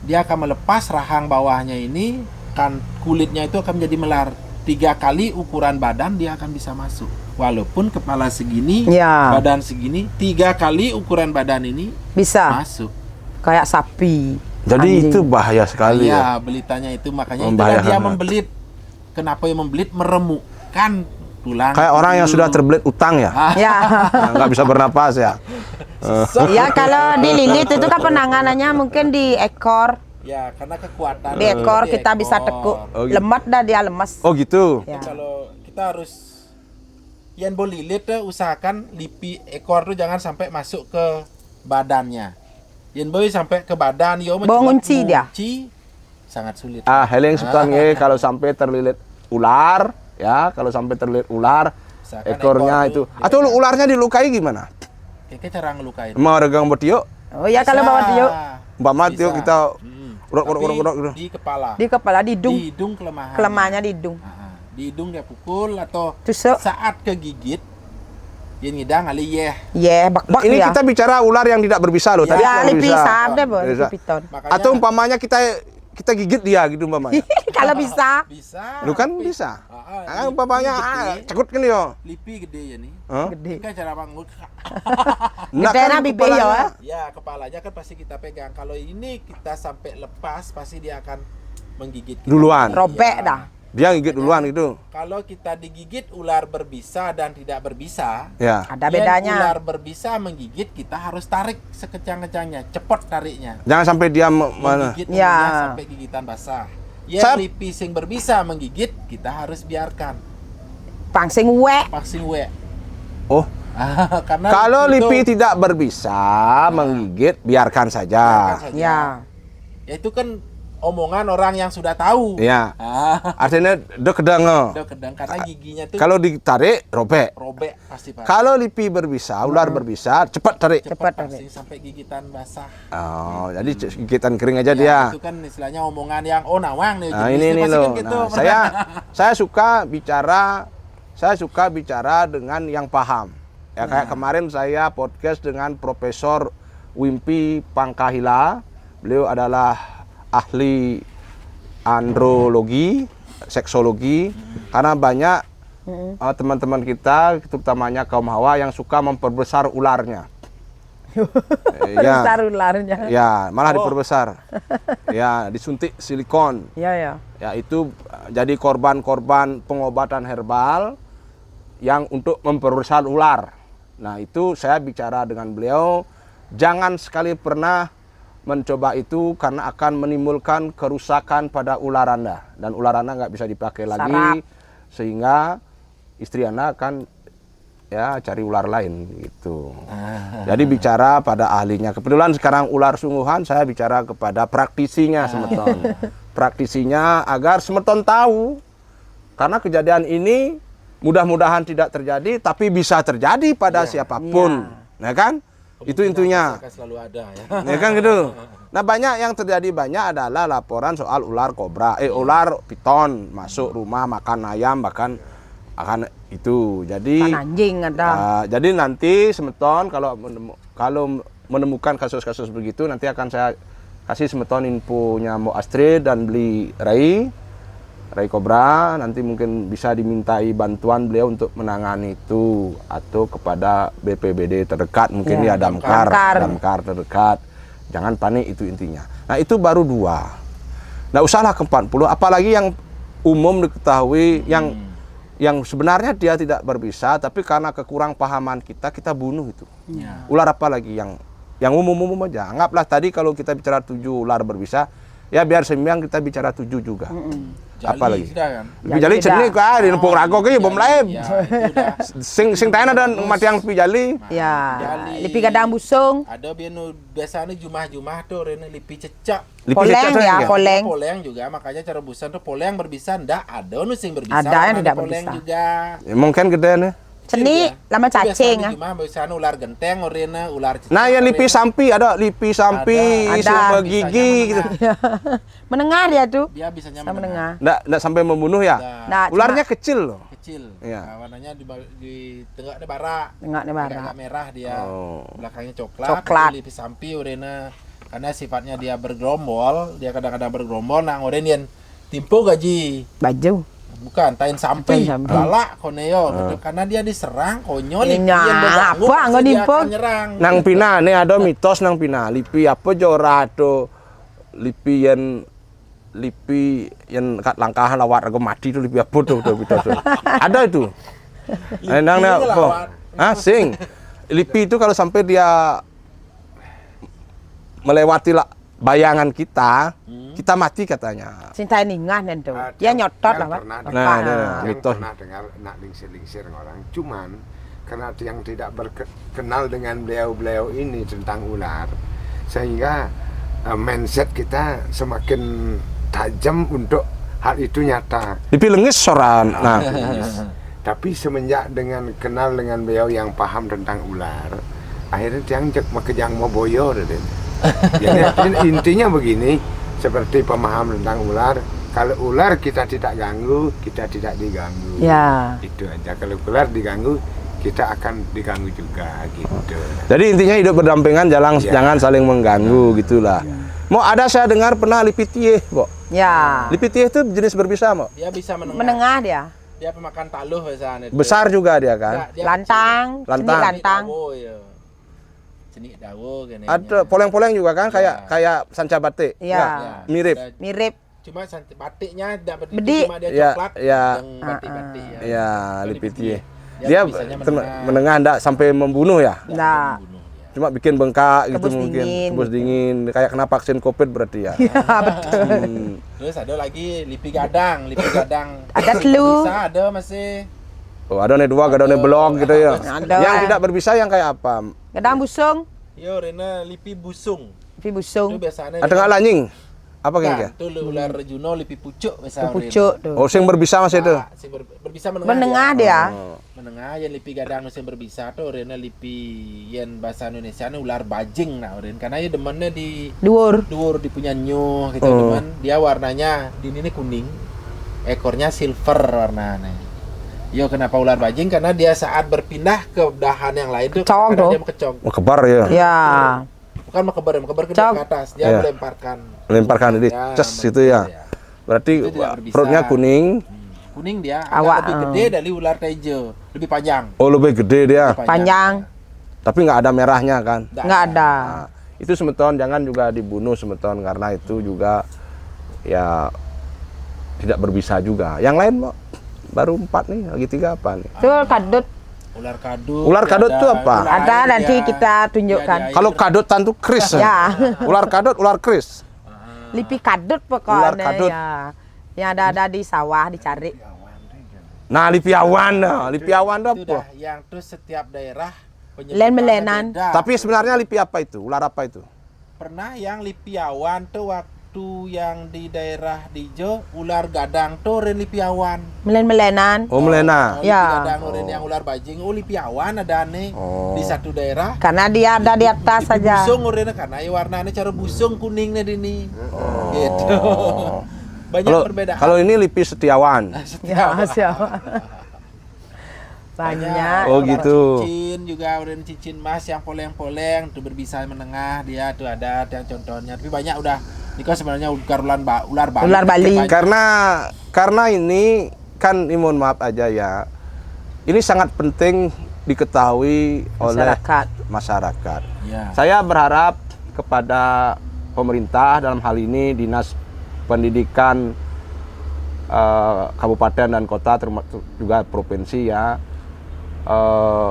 Dia akan melepas rahang bawahnya ini, kan kulitnya itu akan menjadi melar. 3 kali ukuran badan dia akan bisa masuk. Walaupun kepala segini, Ya. badan segini, 3 kali ukuran badan ini Bisa. masuk. Kayak sapi. Jadi anjing. itu bahaya sekali ya. Iya, belitanya itu makanya itulah Membahayakan dia banget. membelit. Kenapa yang membelit? Meremukkan tulang. Kayak orang yang dulu. sudah terbelit utang ya. Ya. Nah, nggak bisa bernapas ya. Ya kalau dililit itu kan penanganannya mungkin di ekor. Ya, karena kekuatan Di ekor di kita bisa ekor. tekuk. Oh, gitu. Lemat dah dia lemes. Oh gitu. Ya. Kalau kita harus yang boleh lilit tuh usahakan lipi ekor tuh jangan sampai masuk ke badannya. Yang boleh sampai ke badan yo Bawa ngunci dia. Sangat sulit. Heleng sebetulnya kalau sampai terlilit ular ya, kalau sampai terlilit ular Misalkan ekornya ekor itu. tuh Atau ularnya dilukai gimana? Kayak cara ngelukain. Mau regang betiuk, Oh ya kalau bawa dia umpama tiuk Bisa. kita Tapi urut gitu. di kepala. di kepala, di hidung. Di hidung kelemahan. Kelemahannya di hidung. Di hidung dia pukul atau Tusuk. saat kegigit dia ngidang ali yeh. Ya, bak-bak Ini ya. kita bicara ular yang tidak berbisa loh. Tadi Ya, yang lipi berbisa. sab deh, Bon. Bisa. Lipi piton. Makanya Atau umpamanya kita gigit dia gitu umpamanya. Kalau bisa. bisa. Lu kan tapi- bisa. Ah, Umpamanya lipi gede. cekut kan yo. Lipi gede ya nih. Hah? Gede. Kan cara bangun. Nah, Gede na bibir ya. kepalanya. Ya, kepalanya kan pasti kita pegang. Kalau ini kita sampai lepas pasti dia akan menggigit kita. Duluan. Robek Iya. dah. Dia gigit duluan gitu. Kalau kita digigit ular berbisa dan tidak berbisa, Ya. Ada yang bedanya. ular berbisa menggigit kita harus tarik sekecang-kecangnya, cepat tariknya. Jangan sampai dia mana. Menggigit Ya. mulutnya sampai gigitan basah. Yang Saya- lipi sing berbisa menggigit kita harus biarkan. Pangsing wek. Vaksin we. Oh, Karena kalau itu- lipi tidak berbisa menggigit, biarkan saja. biarkan saja. Ya. Ya itu kan omongan orang yang sudah tahu. Ya. Ah, Artinya dia kedang. udah kedang karena giginya tuh Kalau ditarik, robek. robek pasti Pak. Kalau lipi berbisa, ular berbisa, cepat tarik. Cepat pasti sampai gigitan basah. Oh, jadi gigitan kering aja Ya, dia. itu kan istilahnya omongan yang nawang nih. Nah, jenisnya ini pasti loh. kan gitu. Nah, saya suka bicara dengan yang paham. Ya kayak kemarin saya podcast dengan Profesor Wimpi Pangkahila. Beliau adalah ahli andrologi, seksologi. Karena banyak teman-teman kita, terutamanya kaum Hawa yang suka memperbesar ularnya. Besar ularnya. Ya, malah diperbesar. Ya, disuntik silikon. Ya, ya. Ya, itu jadi korban-korban pengobatan herbal yang untuk memperbesar ular. Nah, itu saya bicara dengan beliau, jangan sekali pernah mencoba itu karena akan menimbulkan kerusakan pada ular Anda. Dan ular Anda nggak bisa dipakai lagi, Sarap. sehingga istri Anda akan ya cari ular lain gitu. Jadi bicara pada ahlinya. Kebetulan sekarang ular sungguhan saya bicara kepada praktisinya Semeton. Praktisinya agar Semeton tahu karena kejadian ini mudah-mudahan tidak terjadi tapi bisa terjadi pada siapapun. Nah kan? Itu intinya. Akan selalu ada ya. Ya kan gitu. Nah, banyak yang terjadi adalah laporan soal ular kobra, ular piton masuk rumah makan ayam bahkan akan itu. Jadi Kan anjing ada. jadi nanti Semeton kalau menemukan kasus-kasus begitu nanti akan saya kasih Semeton infonya Mbok Astrid dan beli Rai. Ray Cobra, nanti mungkin bisa dimintai bantuan beliau untuk menangani itu, atau kepada BPBD terdekat, mungkin ya damkar terdekat. Jangan panik, itu intinya. Nah itu baru 2. Nggak usahlah ke 40, apalagi yang umum diketahui, yang sebenarnya dia tidak berbisa, tapi karena kekurang pahaman kita bunuh itu. Ular apa lagi yang umum-umum aja. Anggaplah tadi kalau kita bicara 7 ular berbisa, ya biar sembiang kita bicara 7 juga. Apa lagi? Kan? Jali jenis di Lempung Rago ke bom lain. Sing tanya dan mati yang pi jali. Ya. Lipi gadang busung. Ada biasanya jumah-jumah tuh rene lipi cecak. Poleng ya, poleng. Poleng juga, makanya cara busan tuh poleng berbisa ndak ada nu sing berbisa. Ada yang tidak poleng berbisa juga. Ya, mungkin gede nih. Ceni lama cacing ah. Cuma biasanya ular genteng orena ular cecak. Nah, yang lipi sampi ada ada. silver gigi gitu. Menengah dia tuh. Dia bisanya menengah. Nggak sampai membunuh ya? Nah, ularnya kecil loh. Kecil. Iya. Nah, warnanya di tengahnya bara. Tengahnya bara. Agak merah dia. Belakangnya coklat. Coklat. Lipi sampi orena karena sifatnya dia bergerombol, dia kadang-kadang bergerombol nang orena timpo gaji. Baju. Bukan, tain sampai galak koneo karena dia diserang konyol apa nggak dimpok nang pina nih ada mitos nang pina lipi apa jorado lipi yang kat langkahan lawat rego mati itu lipi apa tuh ada itu nang apa sing lipi itu kalau sampai dia melewati bayangan kita mati katanya. Cinta ningan itu. Dia nyotot lah, Pak. Mitos. Pernah dengar nak lingsir-lingsir orang. Cuman karena yang tidak berkenal dengan beliau-beliau ini tentang ular, sehingga mindset kita semakin tajam untuk hal itu nyata. Dipilengis soran. Nah. Tapi semenjak kenal dengan beliau yang paham tentang ular, akhirnya yang makejang mau boyo deh. Jadi intinya begini, seperti pemahaman tentang ular. Kalau ular kita tidak ganggu, kita tidak diganggu. Ya. Itu aja. Kalau ular diganggu, kita akan diganggu juga gitu. Jadi intinya hidup berdampingan, jangan saling mengganggu gitulah. Mau ada saya dengar pernah lipitieh, Bo. Ya. Lipitieh itu jenis berbisa, Bo. Dia bisa menengah dia. Dia pemakan taluh biasanya. Besar juga dia kan. Lantang. Cenik dawo gini. Ada poleng-poleng juga kan, kayak sanca batik. Iya. Mirip. Cuma sanca batiknya tidak bedi. cuma dia coklat yang batik-batik ya. Ya, lipitieh. Dia menengah enggak sampai membunuh ya? Enggak. Cuma bikin bengkak gitu mungkin. Dingin. Kebus dingin. Kayak kena vaksin Covid berarti ya. Iya, betul. Terus ada lagi lipi gadang. Ada telu. Bisa ada masih. Oh, ada nih 2, ada nih belok gitu ya. Yang tidak berbisa yang kayak apa? Gadang busung. Yo, Rena lipi busung. Lipi busung. Itu biasanya. Ada nggak lanying? Apa kayaknya? Itu ular Juno lipi pucuk misalnya. Pucuk tuh. Oh, sing berbisa Mas itu. Berbisa menengah dia. Menengah yang lipi gadang sing berbisa tuh Rena lipi yang bahasa Indonesia ular bajing nah Ren. Karena ya demennya di dhuwur di punya nyuh gitu demen. Dia warnanya di ini kuning. Ekornya silver warnanya. Yo, kenapa ular bajing? Karena dia saat berpindah ke dahan yang lain tuh dia mekecong. Mekebar ya. Ya. Bukan mekebar ke atas. Dia melemparkan jadi ces gitu ya. Berarti perutnya kuning. Kuning dia agak lebih gede dari ular tejo, lebih panjang. Oh, lebih gede dia. Panjang. Tapi nggak ada merahnya kan? Nggak ada. Nah, itu semeton jangan juga dibunuh semeton karena itu juga ya tidak berbisa juga. Yang lain baru 4 nih, lagi 3 apa nih? Itu kadut. Ular kadut itu apa? Ada nanti kita tunjukkan. Kalau kadut tentu kris. Ya. Ular kadut, ular kris. Lipi kadut pokoknya. Ular kadut. Ya. Yang ada di sawah dicari. Nah, lipiawan itu apa? Yang tuh setiap daerah melenan. Tapi sebenarnya lipi apa itu? Ular apa itu? Pernah yang lipiawan tuh waktu yang di daerah Dijo ular gadang tuh ren lipiawan. Melenan. Oh, melena. Ya. Gadang ren yang ular bajing lipiawan ada nih di satu daerah. Karena dia ada di atas saja. Busung ren karena warnanya cara busung kuningnya ini. Gitu. Banyak perbedaan. Kalau ini lipi setiawan. Setiawan. Banyak. Oh gitu. Cincin juga udah cincin emas yang poleng-poleng tuh berbisa menengah dia tuh ada yang contohnya. Tapi banyak udah Ini kan sebenarnya ular Bali. Ular Bali. Karena ini kan, ini mohon maaf aja ya. Ini sangat penting diketahui oleh masyarakat. Ya. Saya berharap kepada pemerintah, dalam hal ini Dinas Pendidikan kabupaten dan kota, termasuk juga provinsi ya,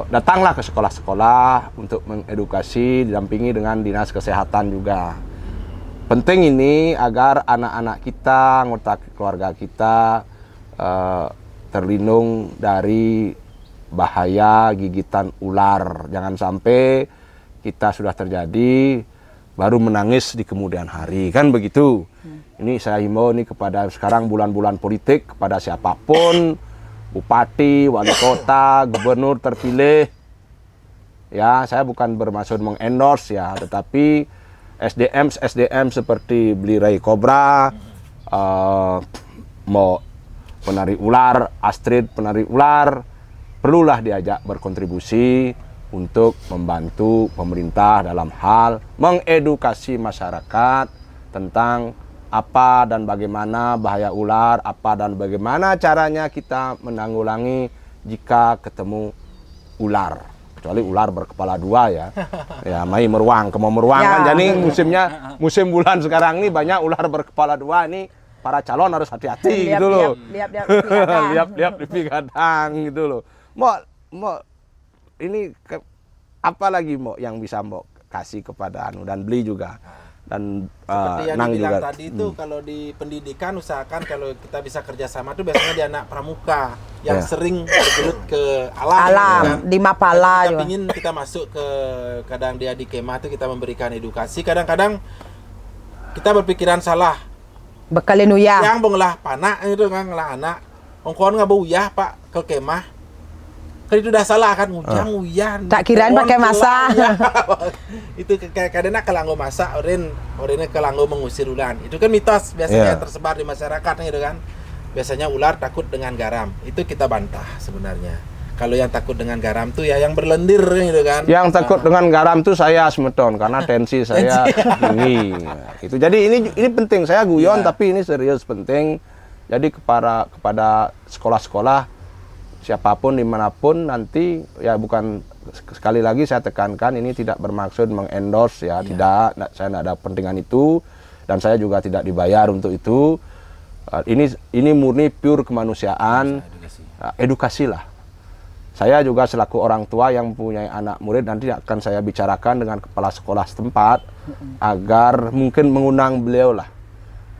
datanglah ke sekolah-sekolah untuk mengedukasi, didampingi dengan Dinas Kesehatan juga. Penting ini agar anak-anak kita, anggota keluarga kita terlindung dari bahaya gigitan ular. Jangan sampai kita sudah terjadi baru menangis di kemudian hari, kan begitu. Ini saya himbau nih kepada sekarang bulan-bulan politik, kepada siapapun, bupati, wali kota, gubernur terpilih. Ya, saya bukan bermaksud mengendorse ya, tetapi SDM seperti Beli Kobra, mau penari ular, Astrid penari ular, perlulah diajak berkontribusi untuk membantu pemerintah dalam hal mengedukasi masyarakat tentang apa dan bagaimana bahaya ular, apa dan bagaimana caranya kita menanggulangi jika ketemu ular. Kecuali ular berkepala dua ya. Ya, mai meruang, kemau meruang Ya. kan. Jadi musim bulan sekarang ini banyak ular berkepala dua, ini para calon harus hati-hati gitu loh. Lihat di gadang gitu loh. Mau ini apa lagi mau yang bisa mau kasih kepada Anu dan Beli juga. Dan Seperti yang Nang dibilang juga. tadi itu, kalau di pendidikan usahakan kalau kita bisa kerjasama tuh biasanya di anak pramuka yang Ya. sering bergelut ke alam, Alam, di Mapala Kita juga. pingin kita masuk ke, kadang dia di kemah tuh kita memberikan edukasi, kadang-kadang kita berpikiran salah. Bekalin uyah. Yang bonglah panak itu kan ngelah anak, ongkon nggak uyah pak ke kemah. Kan itu udah salah kan, ujang uyah. Tak kirain pakai masak. Itu kadang-kadang kelanggo masak, orangnya kelanggo mengusir ular. Itu kan mitos biasanya Yeah. tersebar di masyarakat gitu kan. Biasanya ular takut dengan garam. Itu kita bantah sebenarnya. Kalau yang takut dengan garam tuh ya yang berlendir gitu kan. Yang takut dengan garam tuh saya semeton karena tensi saya tinggi. Itu jadi ini penting, saya guyon tapi ini serius penting. Jadi kepada sekolah-sekolah siapapun dimanapun nanti ya, bukan, sekali lagi saya tekankan ini tidak bermaksud mengendorse ya, tidak, saya tidak ada pentingan itu dan saya juga tidak dibayar untuk itu. Ini murni pure kemanusiaan, edukasi lah. Saya juga selaku orang tua yang mempunyai anak murid nanti akan saya bicarakan dengan kepala sekolah setempat agar mungkin mengundang beliau lah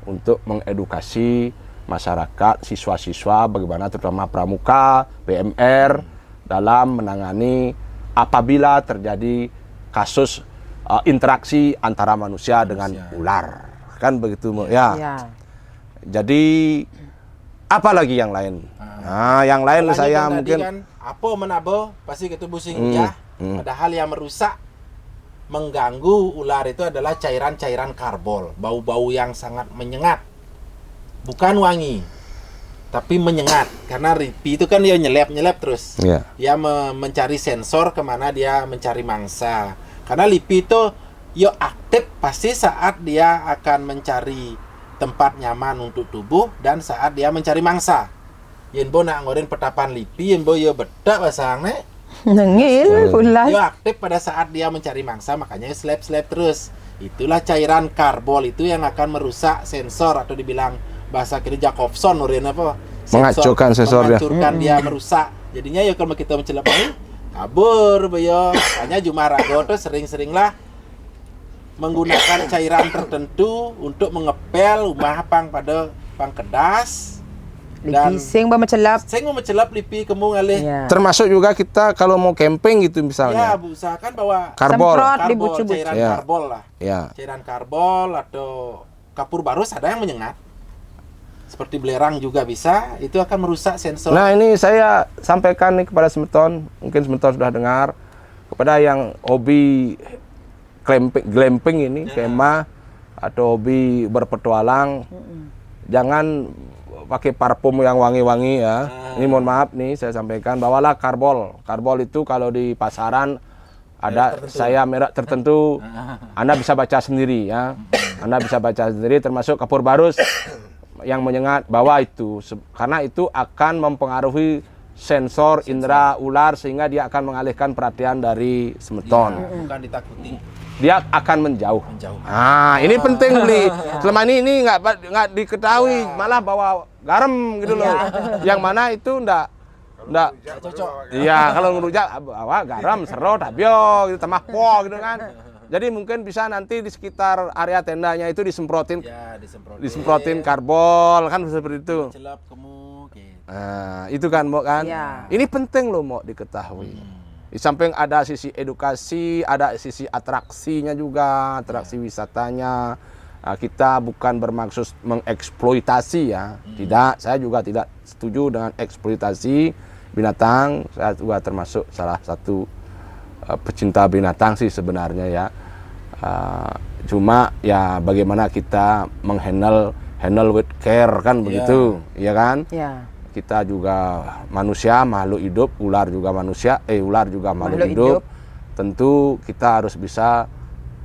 untuk mengedukasi masyarakat, siswa-siswa bagaimana terutama pramuka, BMR dalam menangani apabila terjadi kasus interaksi antara manusia dengan ular. Kan begitu ya. Jadi apa lagi yang lain? Nah, yang lain saya mungkin kan, apa menabo pasti ketemu sing ya. Padahal yang merusak, mengganggu ular itu adalah cairan-cairan karbol, bau-bau yang sangat menyengat. Bukan wangi, tapi menyengat. Karena ripi itu kan dia nyelep terus. Dia mencari sensor kemana dia mencari mangsa. Karena lipi itu yo aktif pasti saat dia akan mencari tempat nyaman untuk tubuh dan saat dia mencari mangsa. Yenbo nak ngorin petapan lipi, yenbo yo bedak basangnya. Nengil ular. Yo aktif pada saat dia mencari mangsa, makanya slap terus. Itulah cairan karbol itu yang akan merusak sensor atau dibilang bahasa kiri Jacobson urin apa? Menghancurkan sensor dia. Menghancurkan dia merusak. Jadinya ya kalau kita mencelap ini kabur beyo. Hanya Jumarago tuh sering-seringlah menggunakan cairan tertentu untuk mengepel umah pang pada pang kedas. Dan Sing bermecelap. saya mau mencelap lipi kemu ngalih. Ya. termasuk juga kita kalau mau camping gitu Ya, misalnya. usahakan bawa Karbol. Semprot. karbol, dibucu-bucu. cairan Ya. karbol lah. Ya. Cairan karbol atau kapur barus ada yang menyengat. Seperti belerang juga bisa, itu akan merusak sensor. Nah, ini saya sampaikan nih kepada Semeton, mungkin Semeton sudah dengar, kepada yang hobi glamping ini, kemah atau hobi berpetualang, jangan pakai parfum yang wangi-wangi ya. Ini mohon maaf nih saya sampaikan, bawalah karbol. Karbol itu kalau di pasaran ada saya merek tertentu, Anda bisa baca sendiri ya. Anda bisa baca sendiri, termasuk kapur barus yang menyengat bawah itu, karena itu akan mempengaruhi sensor indera ular sehingga dia akan mengalihkan perhatian dari semeton. Bukan ditakuti. Dia akan menjauh. Ini penting beli. Selama ini nggak diketahui, malah bawa garam gitu loh. Yang mana itu enggak Cocok. iya, kalau ngerujak bawa garam, serot, habio gitu, tambah po gitu kan. Jadi mungkin bisa nanti di sekitar area tendanya itu disemprotin karbol kan seperti itu. Celap kamu gitu. Nah, itu kan Mo kan. Ya. Ini penting loh Mo diketahui. Di samping ada sisi edukasi, ada sisi atraksinya juga, atraksi wisatanya. Nah, kita bukan bermaksud mengeksploitasi ya. Tidak, saya juga tidak setuju dengan eksploitasi binatang. Saya juga termasuk salah satu pecinta binatang sih sebenarnya ya. Cuma ya bagaimana kita handle with care kan begitu, ya kan? Ya. Kita juga manusia, makhluk hidup, ular juga manusia, ular juga makhluk hidup. Tentu kita harus bisa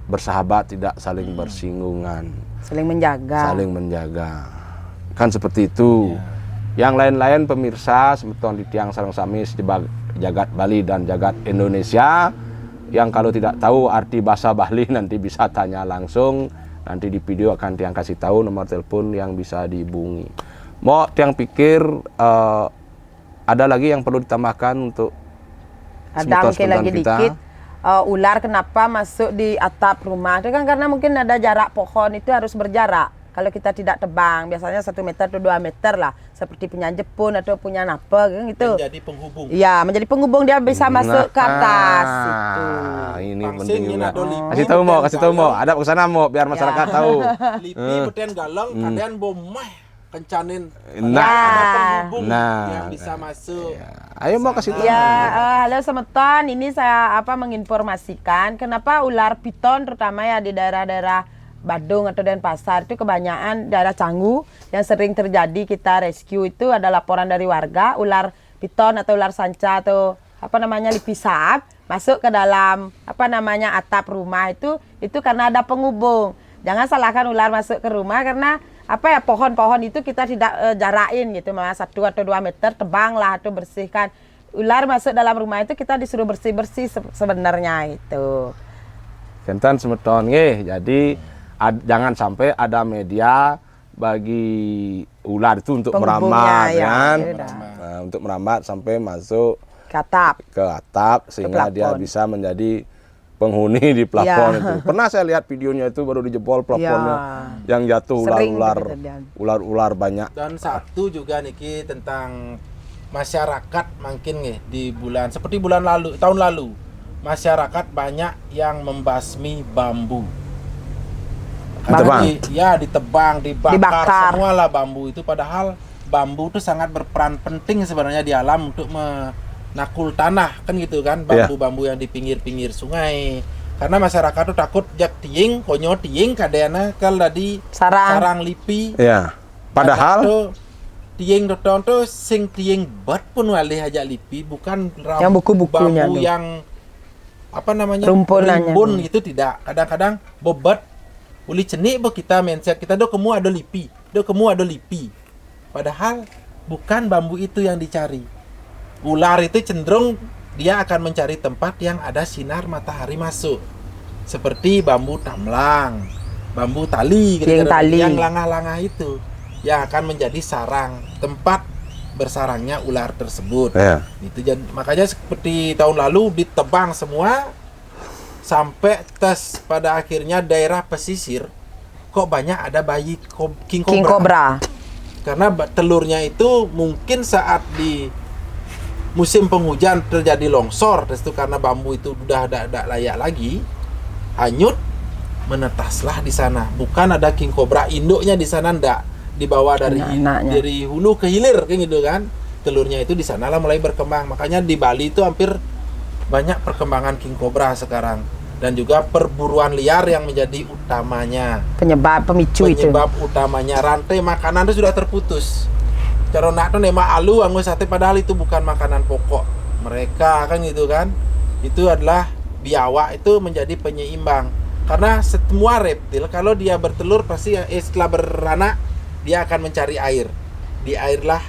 bersahabat, tidak saling bersinggungan. Saling menjaga. Kan seperti itu. Yang lain-lain pemirsa, semeton di tiang sarang samis di jagat Bali dan jagat Indonesia, yang kalau tidak tahu arti bahasa Bali nanti bisa tanya langsung. Nanti di video akan tiang kasih tahu nomor telepon yang bisa dihubungi. Mau tiang pikir ada lagi yang perlu ditambahkan untuk ada mungkin lagi kita? Dikit. Ular kenapa masuk di atap rumah? Itu kan karena mungkin ada jarak pohon itu harus berjarak. Kalau kita tidak tebang, biasanya 1 meter atau 2 meter lah, seperti punya Jepun atau punya napa gitu. Menjadi penghubung. Iya, menjadi penghubung, dia bisa masuk ke atas. Itu. Ini penting juga. Kasih tahu mau. Ada ke sana mau biar masyarakat tahu. Lipi beten galang, kalian bomah kencanin. Penghubung yang bisa masuk. Ayo mau kasih tahu. Ya, halo semeton, ini saya menginformasikan kenapa ular piton terutama ya di daerah-daerah Badung atau Denpasar itu kebanyakan daerah Canggu yang sering terjadi kita rescue itu ada laporan dari warga ular piton atau ular sanca atau lipi saab masuk ke dalam atap rumah itu karena ada penghubung. Jangan salahkan ular masuk ke rumah karena pohon-pohon itu kita tidak jarakin gitu, malah 1 atau 2 meter tebang lah atau bersihkan. Ular masuk dalam rumah itu kita disuruh bersih-bersih sebenarnya itu. Kentan semeton jadi jangan sampai ada media bagi ular itu untuk merambat kan. Untuk merambat sampai masuk ke atap sehingga dia bisa menjadi penghuni di plafon itu. Pernah saya lihat videonya itu baru dijebol plafonnya yang jatuh ular banyak. Dan satu juga niki tentang masyarakat mungkin di bulan seperti tahun lalu masyarakat banyak yang membasmi bambu. Ditebang, dibakar semualah bambu itu, padahal bambu itu sangat berperan penting sebenarnya di alam untuk menakul tanah kan gitu kan, bambu-bambu yang di pinggir-pinggir sungai. Karena masyarakat tuh takut jak tiing, konyo tiing kadena kal tadi sarang lipi. Iya. Padahal tiing doton tuh sing tiing bat pun wali aja lipi, bukan yang buku-bukunya bambu yang rumpun gitu tidak. Kadang-kadang bobat uli cenik kita mindset kita kamu ada lipi. Padahal bukan bambu itu yang dicari. Ular itu cenderung dia akan mencari tempat yang ada sinar matahari masuk. Seperti bambu tamlang, bambu tali yang langah-langah itu yang akan menjadi sarang, tempat bersarangnya ular tersebut. Itu makanya seperti tahun lalu ditebang semua sampai tes pada akhirnya daerah pesisir kok banyak ada bayi king cobra. Karena telurnya itu mungkin saat di musim penghujan terjadi longsor, itu karena bambu itu sudah tidak layak lagi, hanyut, menetaslah di sana. Bukan ada king cobra induknya di sana, ndak dibawa dari hulu ke hilir kayak gitu kan. Telurnya itu di sanalah mulai berkembang. Makanya di Bali itu hampir banyak perkembangan king cobra sekarang, dan juga perburuan liar yang menjadi utamanya penyebab utamanya. Rantai makanan itu sudah terputus. Cara nak tuh nema alu anggo sate, padahal itu bukan makanan pokok mereka kan gitu kan. Itu adalah biawak itu menjadi penyeimbang. Karena semua reptil kalau dia bertelur pasti setelah beranak dia akan mencari air. Di airlah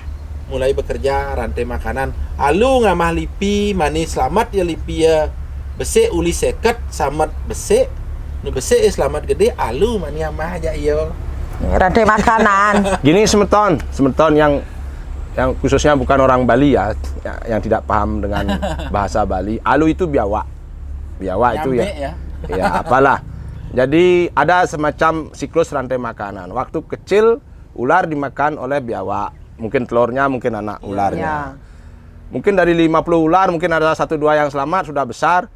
mulai bekerja rantai makanan. Alu ngamah lipi mani selamat ya lipi ya besek uli seket samat besek. Nu besek selamat gede alu mani amah aja iyo. Rantai makanan. Gini semeton yang khususnya bukan orang Bali ya, yang tidak paham dengan bahasa Bali. Alu itu biawak. Biawak itu ya. Ya apalah. Jadi ada semacam siklus rantai makanan. Waktu kecil ular dimakan oleh biawak. Mungkin telurnya, mungkin anak ularnya. Mungkin dari 50 ular mungkin ada 1-2 yang selamat, sudah besar,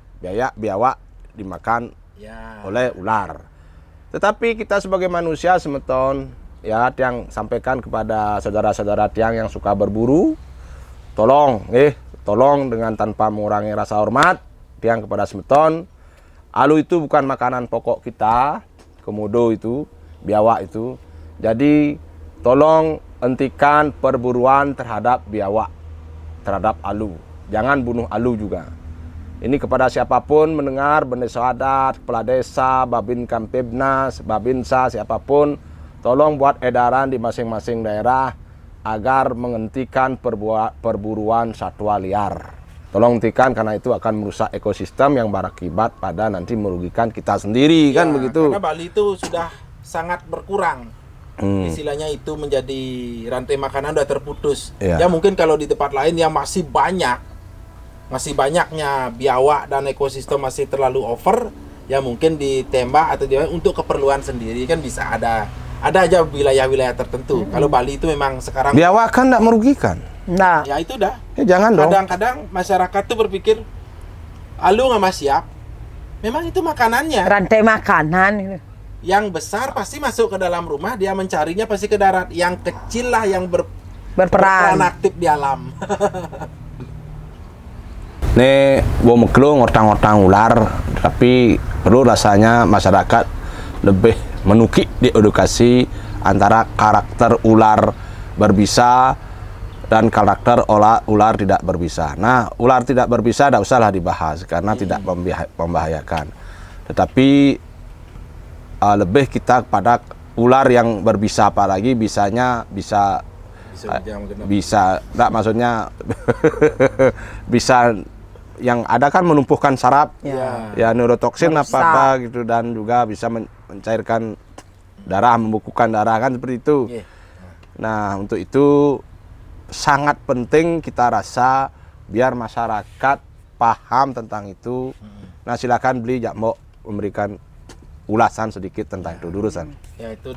biawak dimakan oleh ular. Tetapi kita sebagai manusia semeton ya, Tiang sampaikan kepada saudara-saudara Tiang yang suka berburu, tolong dengan tanpa mengurangi rasa hormat Tiang kepada semeton. Alu itu bukan makanan pokok kita, komodo itu, biawak itu. Jadi tolong hentikan perburuan terhadap biawak, terhadap alu. Jangan bunuh alu juga. Ini kepada siapapun mendengar, bendesa adat, kepala desa, babin Kamtibnas, babinsa, siapapun, tolong buat edaran di masing-masing daerah agar menghentikan perburuan satwa liar. Tolong hentikan karena itu akan merusak ekosistem yang berakibat pada nanti merugikan kita sendiri kan begitu. Karena Bali itu sudah sangat berkurang. Istilahnya itu menjadi rantai makanan udah terputus. Ya mungkin kalau di tempat lain yang masih banyaknya biawak dan ekosistem masih terlalu over, ya mungkin ditembak atau untuk keperluan sendiri kan bisa ada aja wilayah-wilayah tertentu. Kalau Bali itu memang sekarang biawak kan tidak merugikan. Nah, ya itu dah. Jangan dong. Kadang-kadang masyarakat tuh berpikir, alu nggak siap. Memang itu makanannya. Rantai makanan. Yang besar pasti masuk ke dalam rumah, dia mencarinya pasti ke darat. Yang kecil lah yang berperan aktif di alam. Nih, gua meklu ngortang-ngortang ular, tapi perlu rasanya masyarakat lebih menukik di edukasi antara karakter ular berbisa dan karakter ular tidak berbisa. Nah, ular tidak berbisa tidak usahlah dibahas karena tidak membahayakan. Tetapi lebih kita pada ular yang berbisa, apalagi bisanya bisa enggak, maksudnya bisa yang ada kan menumpuhkan saraf, ya neurotoksin apa gitu, dan juga bisa mencairkan darah, membukukan darah kan seperti itu. Nah, untuk itu sangat penting kita rasa biar masyarakat paham tentang itu. Nah, silakan beli Jakmo memberikan ulasan sedikit tentang itu durusan. Ya itu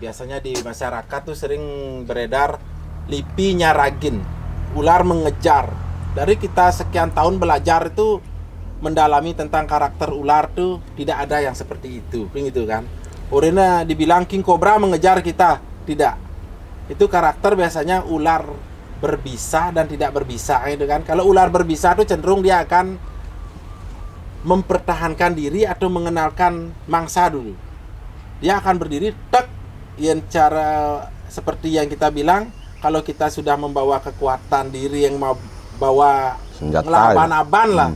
biasanya di masyarakat tuh sering beredar lipi nyaragin, ular mengejar. Dari kita sekian tahun belajar itu mendalami tentang karakter ular tuh tidak ada yang seperti itu, begitu kan? Orangnya dibilang king cobra mengejar kita, tidak. Itu karakter biasanya ular berbisa dan tidak berbisa gitu kan. Kalau ular berbisa itu cenderung dia akan mempertahankan diri atau mengenalkan mangsa dulu. Dia akan berdiri tek, yang cara seperti yang kita bilang, kalau kita sudah membawa kekuatan diri yang mau bawa ngelaban-aban lah,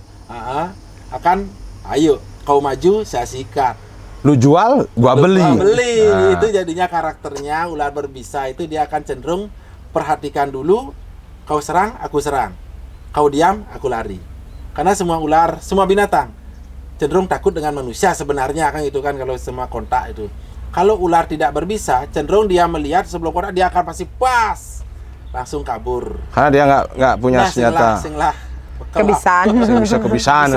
akan ayo kau maju saya sikat. Lu jual, gua beli. Nah. Itu jadinya karakternya ular berbisa itu dia akan cenderung perhatikan dulu, kau serang, aku serang. Kau diam, aku lari. Karena semua ular, semua binatang cenderung takut dengan manusia sebenarnya kan gitu kan kalau semua kontak itu. Kalau ular tidak berbisa, cenderung dia melihat sebelum kontak dia akan pasti pas langsung kabur. Karena dia nggak punya senjata. Kebiasaan. Bisa kebiasaan.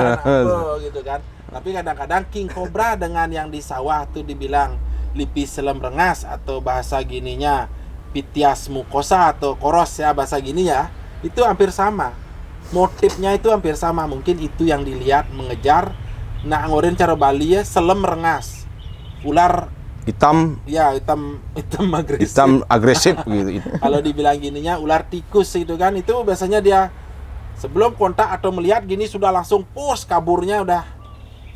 Gitu kan. Tapi kadang-kadang king cobra dengan yang di sawah tuh dibilang lipis selem rengas atau bahasa gininya pitias mukosa atau koros ya bahasa gini ya, itu hampir sama. Motifnya itu hampir sama, mungkin itu yang dilihat mengejar. Nah, ngorin cara Bali ya selem rengas. Ular hitam. Ya, hitam agresif. Hitam agresif gitu. Kalau dibilang gininya ular tikus itu kan, itu biasanya dia sebelum kontak atau melihat gini sudah langsung push kaburnya udah.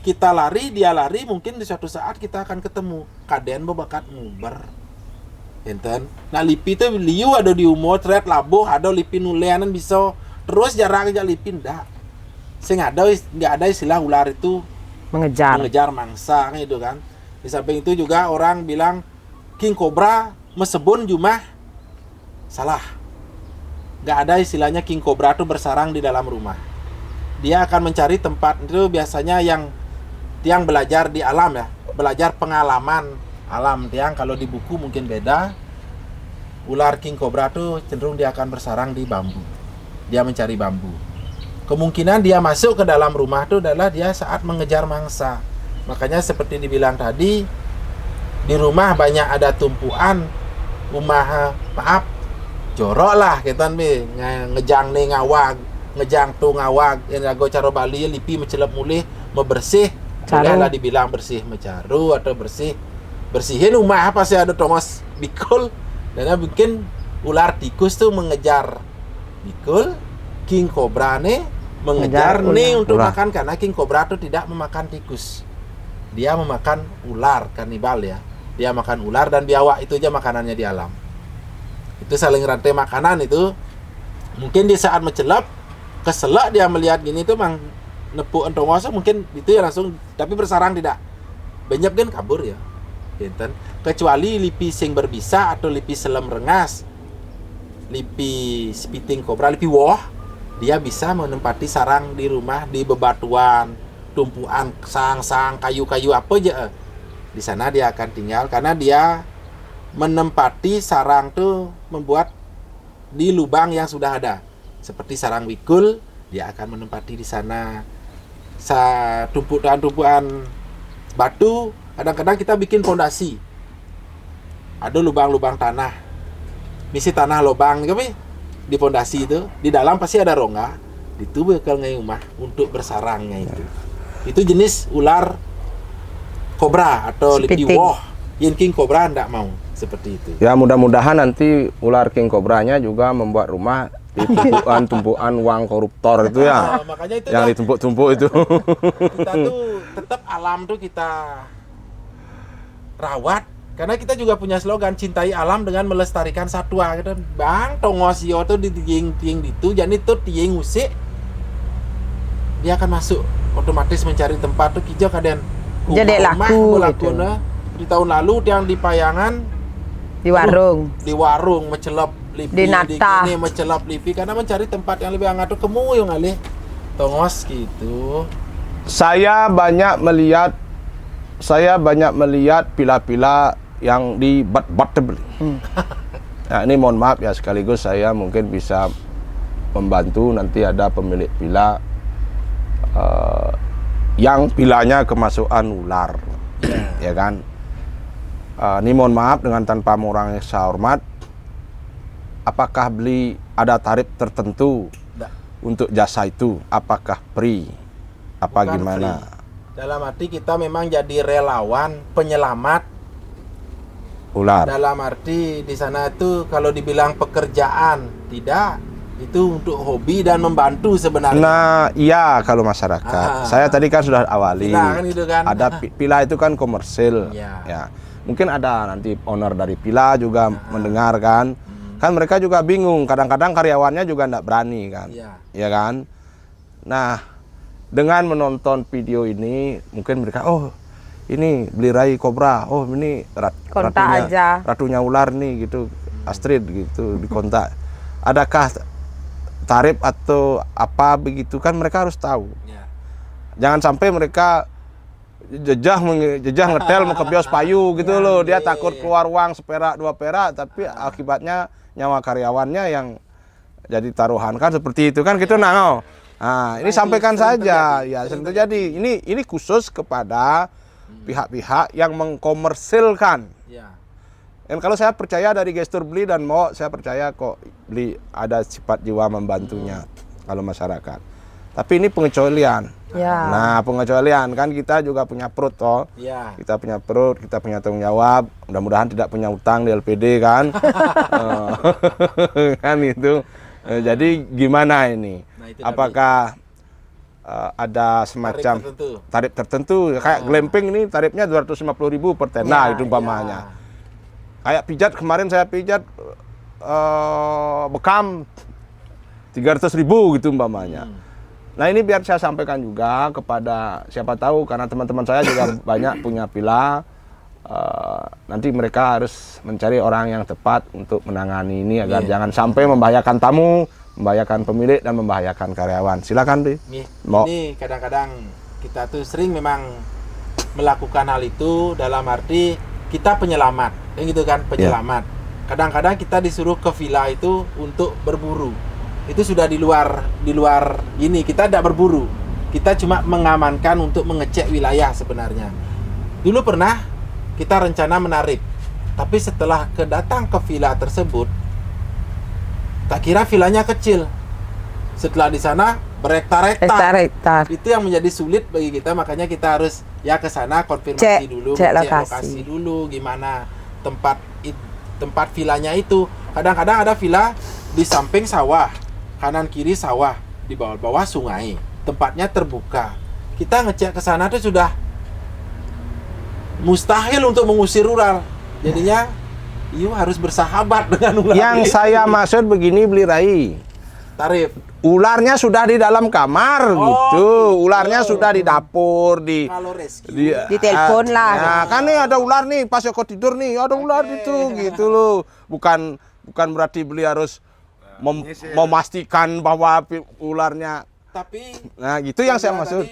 Kita lari, dia lari, mungkin di suatu saat kita akan ketemu. Kaden bakat nguber. Enten. Nah, lipi itu liu ada di umur thread labuh, ada lipi nuleanan bisa terus jarang aja lipi ndak. Sing ada enggak ada istilah ular itu mengejar mangsa kan itu kan. Di samping itu juga orang bilang king cobra mesebun jumah salah. Nggak ada istilahnya king cobra itu bersarang di dalam rumah. Dia akan mencari tempat itu biasanya yang tiang belajar di alam ya, belajar pengalaman alam. Tiang kalau di buku mungkin beda. Ular king cobra tuh cenderung dia akan bersarang di bambu. Dia mencari bambu. Kemungkinan dia masuk ke dalam rumah itu adalah dia saat mengejar mangsa. Makanya seperti dibilang tadi, di rumah banyak ada tumpuan jorok lah kita nih ngejang nih ngawag, ngejang tuh ngawag, yang jago cara Bali lipi mencelep mulih, membersih, bolehlah dibilang bersih mencaru atau bersihin rumah apa sih ada tongos bikul, dan bikin ular tikus tuh mengejar bikul, king cobra nih mengejar nih untuk makan, karena king cobra itu tidak memakan tikus, dia memakan ular kanibal ya, dia makan ular dan biawak, itu aja makanannya di alam. Itu saling rantai makanan itu. Mungkin di saat mencelap keselak dia melihat gini tuh mang nepuk entongos mungkin itu ya langsung, tapi bersarang tidak, banyak kan kabur ya Binten. Kecuali lipi sing berbisa atau lipi selam rengas, lipi spitting cobra, lipi woh, dia bisa menempati sarang di rumah, di bebatuan, tumpuan sang kayu-kayu apa aja. Di sana dia akan tinggal karena dia menempati sarang tuh membuat di lubang yang sudah ada. Seperti sarang wikul, dia akan menempati di sana. Tumpuan batu, kadang-kadang kita bikin fondasi. Ada lubang-lubang tanah. Misi tanah lubang, tapi di fondasi itu, di dalam pasti ada rongga. Itu bakal rumah untuk bersarangnya itu. Itu jenis ular kobra atau lipi woh. Yang king cobra enggak mau seperti itu. Ya mudah-mudahan nanti ular king cobranya juga membuat rumah di tumpuan uang koruptor itu ya. Makanya itu yang ditumpuk-tumpuk itu. Kita tuh tetap alam tuh kita rawat, karena kita juga punya slogan cintai alam dengan melestarikan satwa gitu. Bang tongosio tuh di tiing itu, jadi tuh tiing usik dia akan masuk otomatis mencari tempat tuh kijau kadang jadi laku gitu. Di tahun lalu yang di Payangan di warung mencelap lipi di Nata ini mencelap lipi karena mencari tempat yang lebih hangat tuh kemuyung kali tongos gitu. Saya banyak melihat pila-pila yang di bat beli. Nah, ini mohon maaf ya, sekaligus saya mungkin bisa membantu nanti ada pemilik pila yang pilanya kemasukan ular, ya kan? Ini mohon maaf dengan tanpa mengurangi rasa hormat. Apakah beli ada tarif tertentu untuk jasa itu? Apakah free? Apa bukan gimana? Free. Dalam arti kita memang jadi relawan penyelamat ular. Dalam arti di sana itu kalau dibilang pekerjaan tidak, itu untuk hobi dan membantu sebenarnya. Nah, iya kalau masyarakat. Saya tadi kan sudah awali. Pila kan itu kan. Ada pila itu kan komersil. Ya. Mungkin ada nanti owner dari pila juga mendengar kan. Kan mereka juga bingung. Kadang-kadang karyawannya juga enggak berani kan. Ya kan? Nah, dengan menonton video ini mungkin mereka ini beli rai kobra. Oh, ini ratunya ular nih gitu. Astrid gitu dikontak. Adakah tarif atau apa begitu kan mereka harus tahu. Jangan sampai mereka jejah ngetel mau ke bios payu gitu loh. Dia takut keluar uang seperak 2 perak tapi akibatnya nyawa karyawannya yang jadi taruhan kan seperti itu kan gitu nah. Nah, ini sampaikan saja ya sering terjadi. Ini khusus kepada pihak-pihak yang mengkomersilkan. Dan kalau saya percaya dari gestur beli dan mau, saya percaya kok beli ada sifat jiwa membantunya kalau masyarakat. Tapi ini pengecualian. Nah, pengecualian kan kita juga punya perut toh. Kita punya perut, kita punya tanggung jawab. Mudah-mudahan tidak punya utang di LPD kan. Kan itu. Jadi gimana ini? Apakah ada semacam tarif tertentu? Kayak glamping ini tarifnya 250.000 per tenda itu umpamanya. Kayak pijat kemarin saya pijat bekam 300.000 gitu umpamanya. Nah ini biar saya sampaikan juga kepada siapa tahu, karena teman-teman saya juga banyak punya villa. Nanti mereka harus mencari orang yang tepat untuk menangani ini agar jangan sampai membahayakan tamu, membahayakan pemilik dan membahayakan karyawan. Silakan, Bi. Ini kadang-kadang kita tuh sering memang melakukan hal itu dalam arti kita penyelamat, gitu kan, penyelamat. Kadang-kadang kita disuruh ke villa itu untuk berburu. Itu sudah di luar ini, kita tidak berburu. Kita cuma mengamankan untuk mengecek wilayah sebenarnya. Dulu pernah kita rencana menarik, tapi setelah kedatang ke villa tersebut, tak kira villanya kecil. Setelah di sana berhektar-hektar. Itu yang menjadi sulit bagi kita, makanya kita harus ya ke sana konfirmasi dulu, cek lokasi dulu gimana tempat villanya itu. Kadang-kadang ada villa di samping sawah, kanan kiri sawah, di bawah sungai, tempatnya terbuka. Kita ngecek ke sana tuh sudah mustahil untuk mengusir ular. Jadinya harus bersahabat dengan ular. Yang saya maksud begini, Beli Rai. Tarif. Ularnya sudah di dalam kamar gitu. Ularnya sudah di dapur, kalau rescue di telepon lah. Nah, kan nih ada ular nih, pas Eko tidur nih, ada ular itu gitu loh. Bukan berarti Beli harus memastikan bahwa ularnya. Tapi nah, gitu yang saya maksud.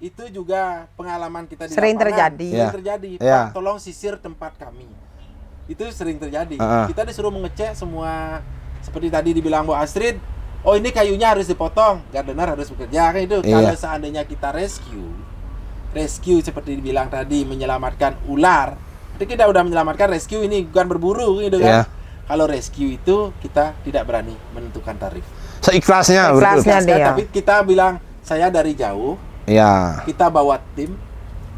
Itu juga pengalaman kita di sering lapangan. terjadi. Sering terjadi. Pak, tolong sisir tempat kami. Itu sering terjadi. Kita disuruh mengecek semua, seperti tadi dibilang Bu Astrid, oh ini kayunya harus dipotong, gardener harus bekerja, kan itu. Kalau seandainya kita rescue seperti dibilang tadi, menyelamatkan ular, itu kita udah menyelamatkan rescue, ini bukan berburu gitu kan. Kalau rescue itu kita tidak berani menentukan tarif. Seikhlasnya dia. Tapi kita bilang saya dari jauh. Kita bawa tim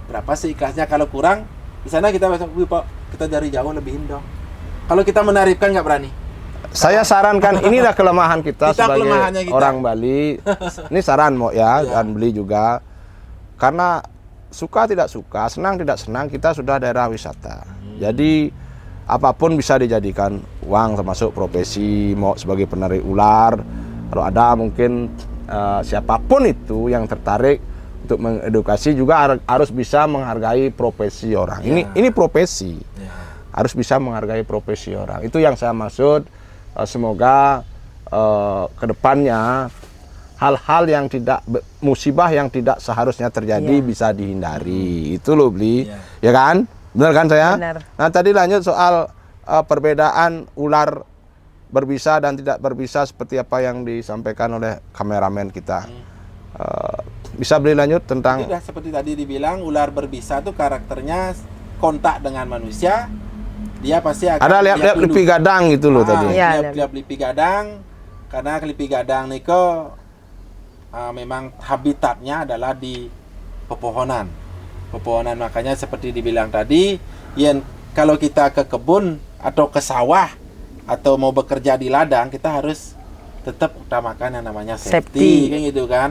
berapa seikhlasnya, kalau kurang di sana kita besok Pak, kita dari jauh lebihin dong. Kalau kita menarifkan nggak berani. Saya sarankan, inilah kelemahan kita sebagai orang Bali. Ini saran Mo ya, dan Beli juga. Karena suka tidak suka, senang tidak senang, kita sudah daerah wisata. Jadi apapun bisa dijadikan uang, termasuk profesi Mo sebagai penarik ular. Kalau ada mungkin siapapun itu yang tertarik untuk mengedukasi juga harus bisa menghargai profesi orang. Ini profesi. Harus bisa menghargai profesi orang. Itu yang saya maksud. Semoga kedepannya hal-hal yang tidak, musibah yang tidak seharusnya terjadi bisa dihindari. Itu loh Beli. Ya kan? Benar kan saya? Benar. Nah tadi lanjut soal perbedaan ular berbisa dan tidak berbisa seperti apa yang disampaikan oleh kameramen kita. Bisa Beli lanjut tentang? Sudah seperti tadi dibilang, ular berbisa itu karakternya kontak dengan manusia, dia pasti akan ada lihat lipi gadang gitu loh tadi. Lihat lipi gadang, karena lipi gadang niko memang habitatnya adalah di pepohonan, makanya seperti dibilang tadi, kalau kita ke kebun atau ke sawah atau mau bekerja di ladang, kita harus tetap utamakan yang namanya safety. Kan gitu kan.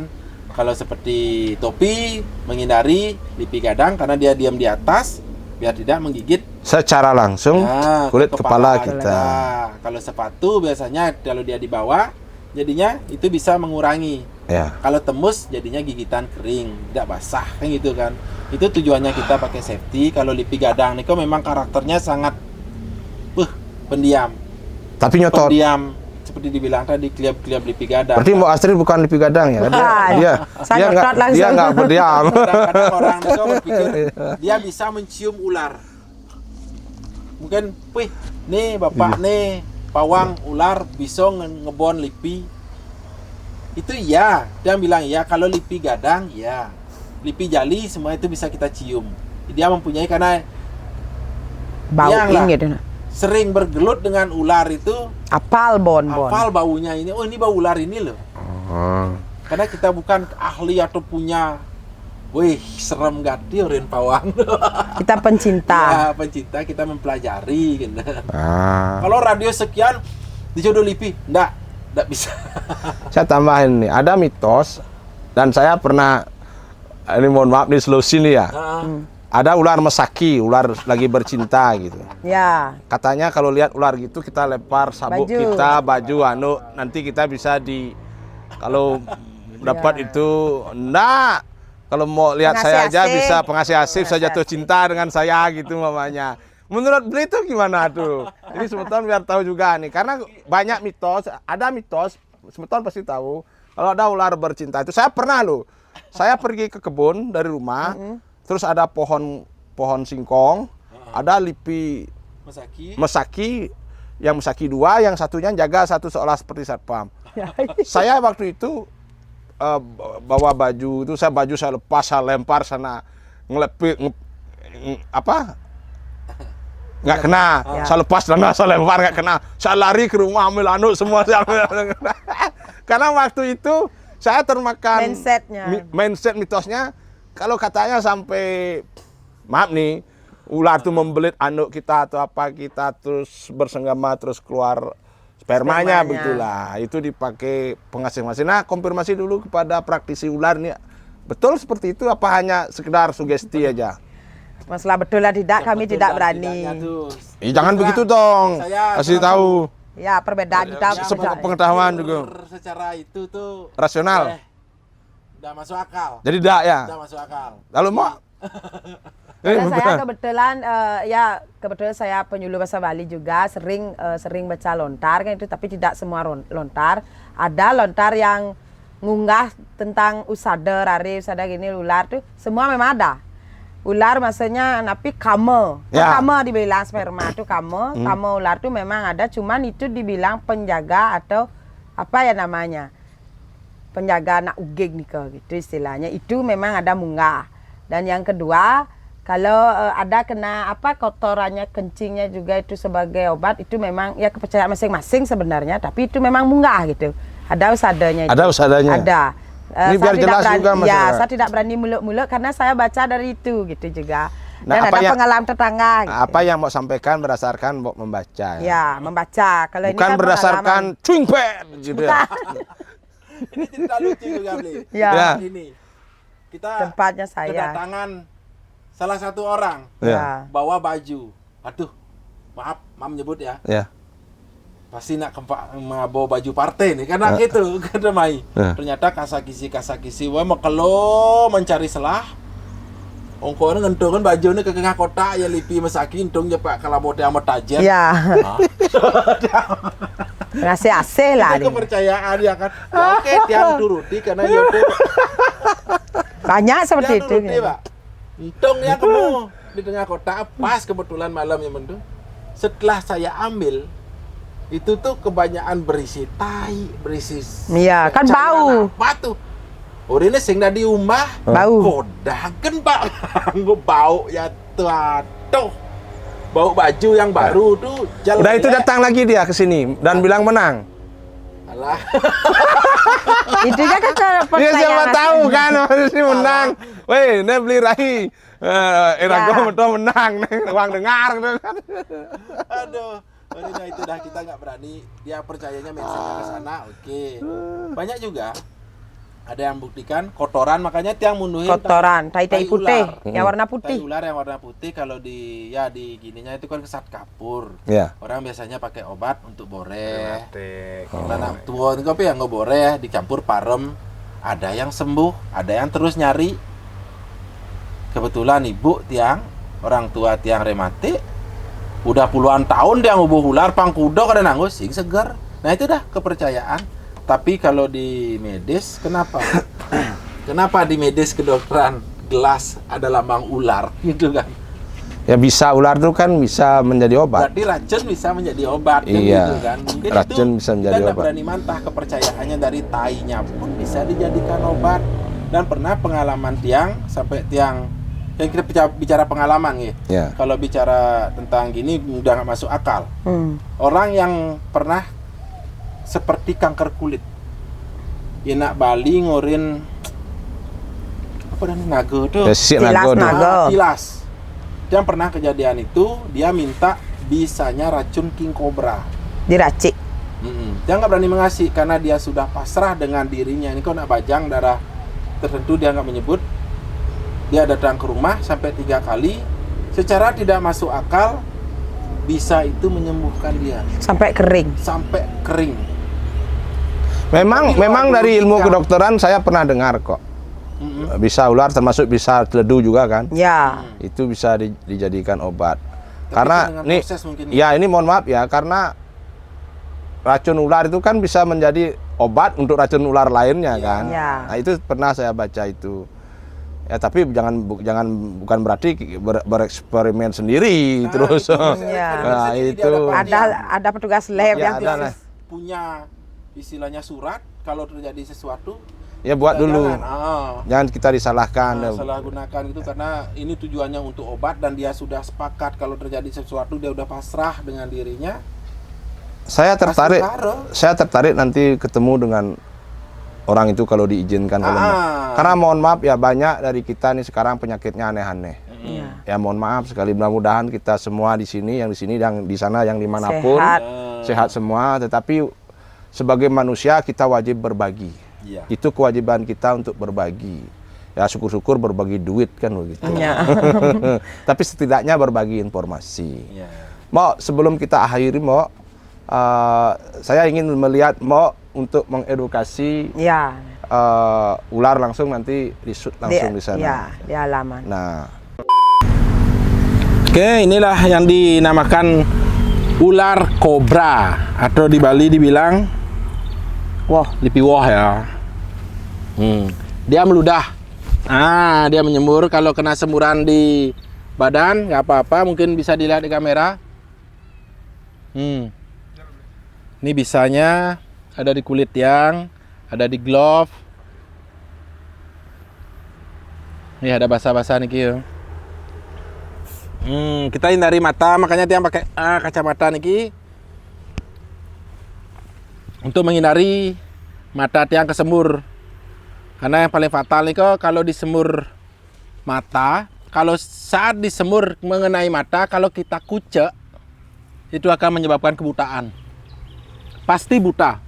Kalau seperti topi, menghindari lipi gadang karena dia diam di atas biar tidak menggigit secara langsung kulit kepala kita. Kalau sepatu biasanya kalau dia di bawah, jadinya itu bisa mengurangi. Kalau tembus jadinya gigitan kering, tidak basah, kan gitu kan. Itu tujuannya kita pakai safety. Kalau lipi gadang niko memang karakternya sangat pendiam. Tapi nyotot. Pendiam, seperti dibilang tadi, kliap-kliap lipi gadang. Berarti Mbak Astrid bukan lipi gadang ya? Dia nggak berdiam. Kadang-kadang orang itu berpikir dia bisa mencium ular. Mungkin, nih bapak nih pawang ular bisa ngebon lipi. Itu dia bilang kalau lipi gadang lipi jali semua itu bisa kita cium. Dia mempunyai karena bau gitu. Sering bergelut dengan ular itu, apal baunya ini. Oh ini bau ular ini loh. Karena kita bukan ahli atau punya, serem gati orang pawang. Kita pencinta. Pencinta, kita mempelajari gitu. Kalau radio sekian dijodoh lipi, enggak bisa. Saya tambahin nih, ada mitos dan saya pernah, ini mohon maaf di Sulawesi nih ya. Ada ular mesaki, ular lagi bercinta gitu. Katanya kalau lihat ular gitu kita lempar sabuk kita, baju, nanti kita bisa kalau dapat itu. Enggak. Kalau mau lihat Pengasih saya aja asik. bisa pengasih asif, saya Pengasih jatuh cinta dengan saya gitu mamanya. Menurut beliau itu gimana tuh? Ini Semeton biar tahu juga nih, karena banyak mitos, ada mitos, Semeton pasti tahu. Kalau ada ular bercinta itu, saya pernah loh. Saya pergi ke kebun dari rumah, terus ada pohon singkong, ada lipi mesaki, yang mesaki 2, yang satunya jaga satu seolah seperti satpam. Saya waktu itu bawa baju itu, saya lepas, saya lempar sana, nggak kena. Saya lepas sana, saya lempar nggak kena. Saya lari ke rumah ambil anduk semua. Karena waktu itu saya termakan mindset mitosnya, kalau katanya sampai maaf nih, ular tuh membelit anduk kita atau apa, kita terus bersenggama terus keluar spermanya begitulah. Itu dipakai pengasih-masih. Nah, konfirmasi dulu kepada praktisi ular nih, betul seperti itu apa hanya sekedar sugesti aja? Masalah betul lah tidak, kami tidak berani. Jangan begitu dong. Kasih tahu. Ya, perbedaan kita. Pengetahuan juga. Secara itu tuh rasional. Udah masuk akal. Jadi tidak ya? Udah masuk akal. Lalu mau? Saya kebetulan saya penyuluh bahasa Bali juga, sering baca lontar kan itu, tapi tidak semua lontar. Ada lontar yang ngunggah tentang usada gini, ular tuh semua memang ada. Ular maksudnya tapi kame. Kame dibilang sperma tuh kame. Kame ular tuh memang ada, cuman itu dibilang penjaga atau apa ya namanya? Penjaga anak ugeg nih gitu istilahnya. Itu memang ada munggah. Dan yang kedua, kalau ada kena kotorannya, kencingnya juga itu sebagai obat, itu memang ya kepercayaan masing-masing sebenarnya, tapi itu memang munggah gitu. Ada usadanya. Ada usadanya. Ada. Ini biar jelas juga masalah. Ya, saya tidak berani muluk-muluk karena saya baca dari itu gitu juga. Dan Nah, ada pengalaman tetangga. Gitu. Apa yang mau sampaikan berdasarkan membaca? Ya, membaca. Kalau bukan ini kan berdasarkan cuingpet gitu. Ini cerita lucu juga, Bli. Ya. Ini kita tempatnya saya kedatangan salah satu orang bawa baju. Aduh, maaf nyebut ya. Ya. Pasti nak bawa baju partai nih, karena gitu kata Mai. Ternyata kasakisi wah makelo mencari selah. Ongko ngentungkan baju ini ke tengah kota ya lipi mesaki untung ya Pak kalau bote amat tajer. Ya. Ngasih AC lah. Itu kepercayaan ya kan. Ya, oke, tiang turuti karena yote. Banyak seperti itu. Pak. Untung ya kamu di tengah kota, pas kebetulan malam ya mentu. Setelah saya ambil, itu tuh kebanyakan berisi tai, berisi. Iya, kan bau. Apa tuh? Orangnya sing dah diumbah, bau. Kodaken Pak, bau ya tuh, aduh. Bau baju yang baru tuh. Udah itu datang lagi dia ke sini dan bilang menang. Alah. Itu kan dia siapa tahu kan harus menang. Weh, ini beli rahi. Irago menang, uang dengar kan. Aduh. Nah itu dah kita nggak berani, dia percayanya mindsetnya ke sana, oke. Banyak juga ada yang buktikan kotoran, makanya tiang munduhin kotoran, tai putih, yang warna putih. Tai ular yang warna putih kalau di gininya itu kan kesat kapur. Orang biasanya pakai obat untuk boreh. Karena tua kopi yang ngeboreh dicampur parem, ada yang sembuh, ada yang terus nyari. Kebetulan ibu tiang, orang tua tiang rematik, udah puluhan tahun dia ngubuh ular pangkudo kada nanggus sing segar. Nah itu dah kepercayaan. Tapi kalau di medis kenapa? Kenapa di medis kedokteran gelas ada lambang ular gitu kan? Ya bisa, ular itu kan bisa menjadi obat. Berarti racun bisa menjadi obat kan gitu kan? Mungkin racun itu bisa menjadi kita obat. Berani mantah kepercayaannya dari tainya pun bisa dijadikan obat. Dan pernah pengalaman tiang sampai tiang yang kita bicara pengalaman ya. Kalau bicara tentang gini udah nggak masuk akal. Orang yang pernah seperti kanker kulit, Inak Bali ngorin apa dan naga tuh? Tilas. Yang pernah kejadian itu dia minta bisanya racun king cobra. Diracik. Dia nggak berani mengasih karena dia sudah pasrah dengan dirinya. Ini kok nak bajang darah tertentu dia nggak menyebut. Dia datang ke rumah sampai 3 kali, secara tidak masuk akal bisa itu menyembuhkan dia sampai kering. Memang dari ilmu kedokteran saya pernah dengar kok. Bisa ular termasuk bisa teledu juga kan? Ya. Itu bisa dijadikan obat. Tapi Karena dengan nih proses mungkin. ya ini mohon maaf ya, karena racun ular itu kan bisa menjadi obat untuk racun ular lainnya kan. Ya. Nah, itu pernah saya baca itu. Ya tapi bukan berarti bereksperimen sendiri terus. Ya. Nah, itu Ada petugas lab Ya, yang ada lah. punya istilahnya surat kalau terjadi sesuatu Ya buat dulu. jangan, Jangan kita disalahkan. salah gunakan itu karena ini tujuannya untuk obat dan dia sudah sepakat kalau terjadi sesuatu dia udah pasrah dengan dirinya. Saya tertarik. Asal Saya tertarik nanti ketemu dengan orang itu kalau diizinkan. Karena mohon maaf ya, banyak dari kita nih sekarang penyakitnya aneh-aneh. Ya mohon maaf sekali, mudah-mudahan kita semua di sini, yang di sana, yang dimanapun sehat semua. Tetapi sebagai manusia kita wajib berbagi. Iya. Itu kewajiban kita untuk berbagi. Ya syukur-syukur berbagi duit kan begitu. Ya. Tapi setidaknya berbagi informasi. Iya. Mo, sebelum kita akhiri Mo, saya ingin melihat Mo untuk mengedukasi Ya. ular langsung nanti di-shoot langsung di sana. Ya, di halaman. Nah, Oke, inilah yang dinamakan ular kobra atau di Bali dibilang lipiwoh ya. Dia meludah. Dia menyembur. Kalau kena semburan di badan nggak apa-apa, mungkin bisa dilihat di kamera. Ini bisanya ada di kulit tiang, ada di glove. Nih ada basah-basah nih Ki. Kita hindari mata, makanya tiang pakai kacamata nih Ki. Untuk menghindari mata tiang kesembur. Karena yang paling fatal nih kok kalau disemur mata, kalau saat disemur mengenai mata, kalau kita kucek itu akan menyebabkan kebutaan. Pasti buta.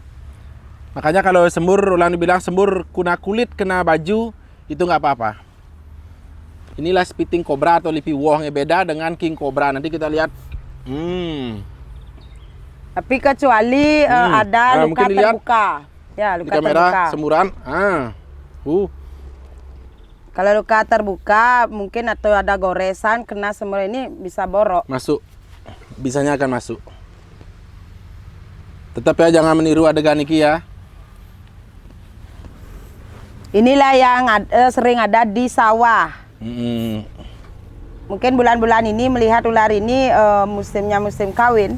Makanya kalau sembur, ulang dibilang sembur kena kulit, kena baju, itu nggak apa-apa. Inilah spitting cobra atau lipiwoh yang beda dengan king cobra. Nanti kita lihat. Tapi kecuali ada luka mungkin dilihat terbuka. Ya, Di luka kamera terbuka. semburan. Kalau luka terbuka mungkin atau ada goresan kena semur ini bisa borok. Masuk. Bisanya akan masuk. Tetap ya jangan meniru adegan ini ya. Inilah yang sering ada di sawah. Mungkin bulan-bulan ini melihat ular ini musimnya musim kawin.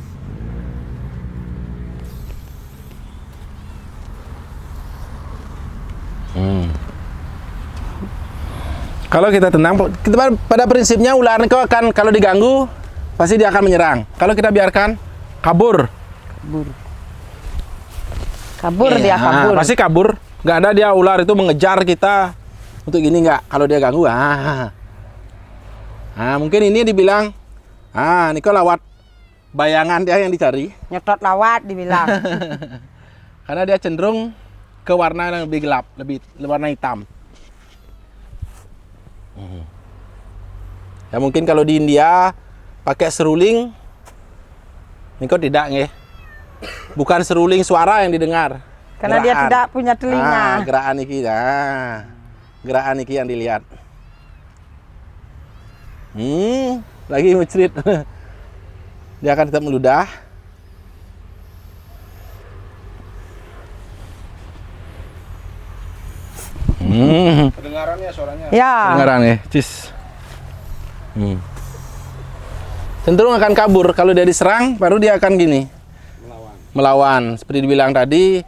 Kalau kita tenang, pada prinsipnya ular itu akan kalau diganggu pasti dia akan menyerang. Kalau kita biarkan kabur. Dia kabur. Pasti kabur. Nggak ada dia ular itu mengejar kita untuk gini nggak. Kalau dia ganggu, mungkin ini dibilang, ini kok lawat bayangan dia yang dicari. Nyetot lawat dibilang. Karena dia cenderung ke warna yang lebih gelap, lebih warna hitam. Ya mungkin kalau di India pakai seruling, ini kok tidak nggih. Bukan seruling suara yang didengar. Karena dia tidak punya telinga. Gerakan iki, gerakan iki yang dilihat. Lagi mencrit. Dia akan tetap meludah. kedengarannya suaranya. Ya. Kedengaran ya, cis. Cenderung akan kabur. Kalau dia diserang, baru dia akan gini. Melawan. Seperti dibilang tadi,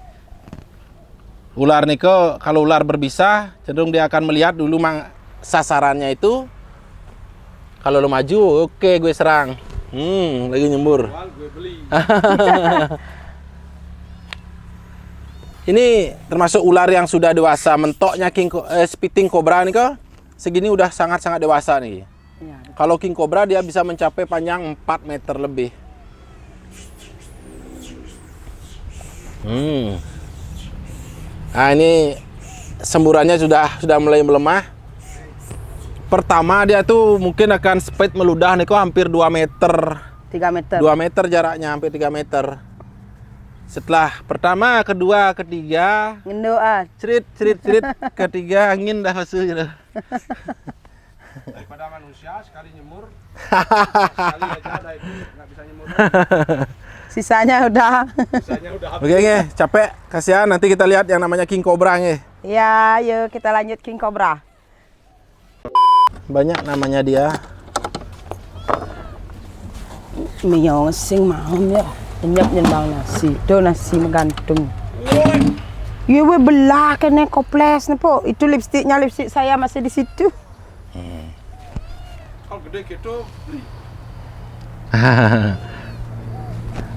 ular niko kalau ular berbisa, cenderung dia akan melihat dulu sasarannya itu. Kalau lo maju, oke gue serang. Lagi nyembur. Ini termasuk ular yang sudah dewasa. Mentoknya spitting cobra nih kok segini udah sangat-sangat dewasa nih. Ya. Kalau king cobra dia bisa mencapai panjang 4 meter lebih. Nah ini semburannya sudah mulai melemah. Pertama dia tuh mungkin akan speed meludah nih kok hampir 2 meter. 3 meter. 2 meter jaraknya, hampir 3 meter. Setelah pertama, kedua, ketiga, Ngendoan. cerit, ketiga angin dah masuk gitu. Daripada manusia sekali nyemur, sekali aja udah itu nggak bisa nyemur. Sisanya udah. Sisanya udah habis. Oke, capek, kasihan. Nanti kita lihat yang namanya king cobra nge. Ya, yuk kita lanjut king cobra. Banyak namanya dia. Miyong sing mau ya. Enyap nyembang nasi. Do nasi menggantung. Ya we belah kene koples nih po. Itu lipstik saya masih di situ. Kalau gede gitu beli.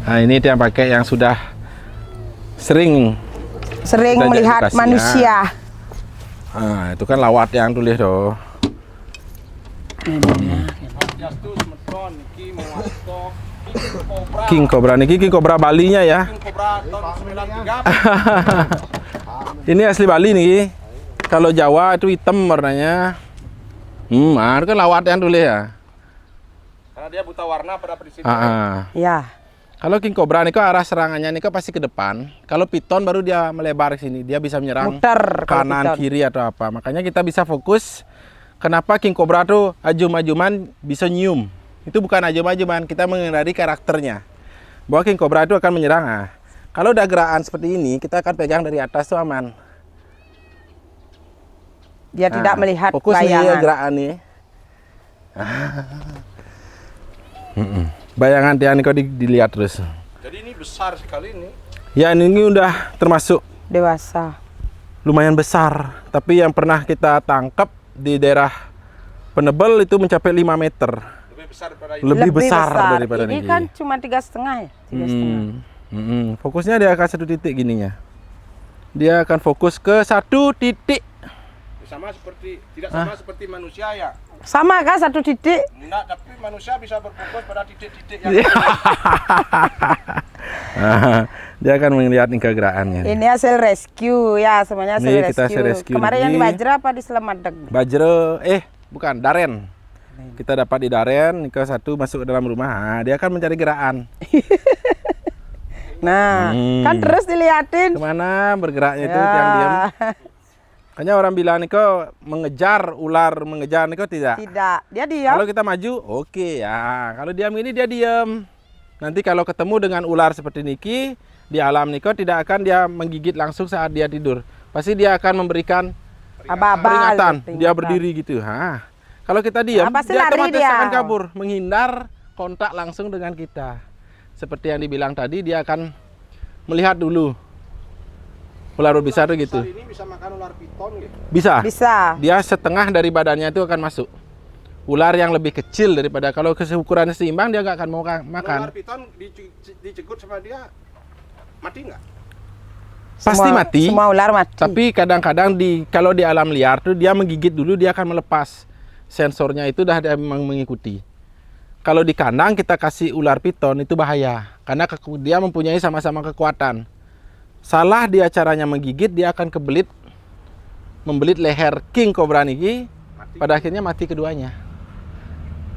Nah, ini dia pakai yang sudah sering kita melihat edukasi, manusia. Nah, itu kan lawat yang tulis tuh. Jastu semeton iki mewasto cobra. King cobra niki King cobra Balinya ya. King cobra tahun 93. Ini asli Bali nih. Kalau Jawa itu hitam warnanya. Itu kan lawat yang tulis ya. Karena dia buta warna pada prinsipnya. Ya. Kalau King cobra niko arah serangannya niko pasti ke depan. Kalau piton baru dia melebar ke sini. Dia bisa menyerang Muter kalau kanan, piton. kiri atau apa. Makanya kita bisa fokus. Kenapa King cobra tuh ajum-ajuman bisa nyium. Itu bukan ajum-ajuman, kita menghindari karakternya. Bahwa King cobra itu akan menyerang. Nah, kalau udah gerakan seperti ini, kita akan pegang dari atas tuh aman. Dia tidak melihat fokus bayangan. nih gerakan nih. Bayangan dia nih kok dilihat terus. Jadi ini besar sekali ini. Ya ini udah termasuk Dewasa. lumayan besar. Tapi yang pernah kita tangkap di daerah Penebel itu mencapai 5 meter. Lebih besar daripada ini. Lebih besar daripada ini. Kan cuma 3,5 ya. 3,5. Fokusnya dia akan satu titik gininya. Dia akan fokus ke satu titik. Sama seperti sama seperti manusia ya. Sama kan satu titik? Enggak, tapi manusia bisa berfokus pada titik-titik yang Dia akan melihat kegerakannya. Ini hasil rescue ya, semuanya hasil Ini kita rescue. hasil rescue Kemarin lagi. yang di Bajra apa di Selamadeg? Bajro, bukan, Daren. Kita dapat di Daren, ke satu masuk ke dalam rumah. Nah, dia akan mencari gerakan. Nah, kan terus diliatin. Kemana bergeraknya itu yang diam. Makanya orang bilang Niko mengejar ular, mengejar Niko tidak. Tidak, dia diam. Kalau kita maju, oke ya. Kalau diam ini dia diam. Nanti kalau ketemu dengan ular seperti Niki di alam Niko tidak akan dia menggigit langsung saat dia tidur. Pasti dia akan memberikan peringatan. Dia berdiri gitu. Kalau kita diam, dia otomatis akan kabur, menghindar kontak langsung dengan kita. Seperti yang dibilang tadi, dia akan melihat dulu. Ular besar itu gitu. Ini bisa makan ular piton gitu. Bisa. Bisa. Dia setengah dari badannya itu akan masuk. Ular yang lebih kecil daripada kalau ukurannya seimbang dia nggak akan mau makan. Ular piton dicegut sama dia mati nggak? Pasti mati. Semua ular mati. Tapi kadang-kadang kalau di alam liar tuh dia menggigit dulu, dia akan melepas. Sensornya itu dah memang mengikuti. Kalau di kandang kita kasih ular piton itu bahaya karena dia mempunyai sama-sama kekuatan. Salah dia caranya menggigit, dia akan membelit leher King cobra niki, pada akhirnya mati keduanya.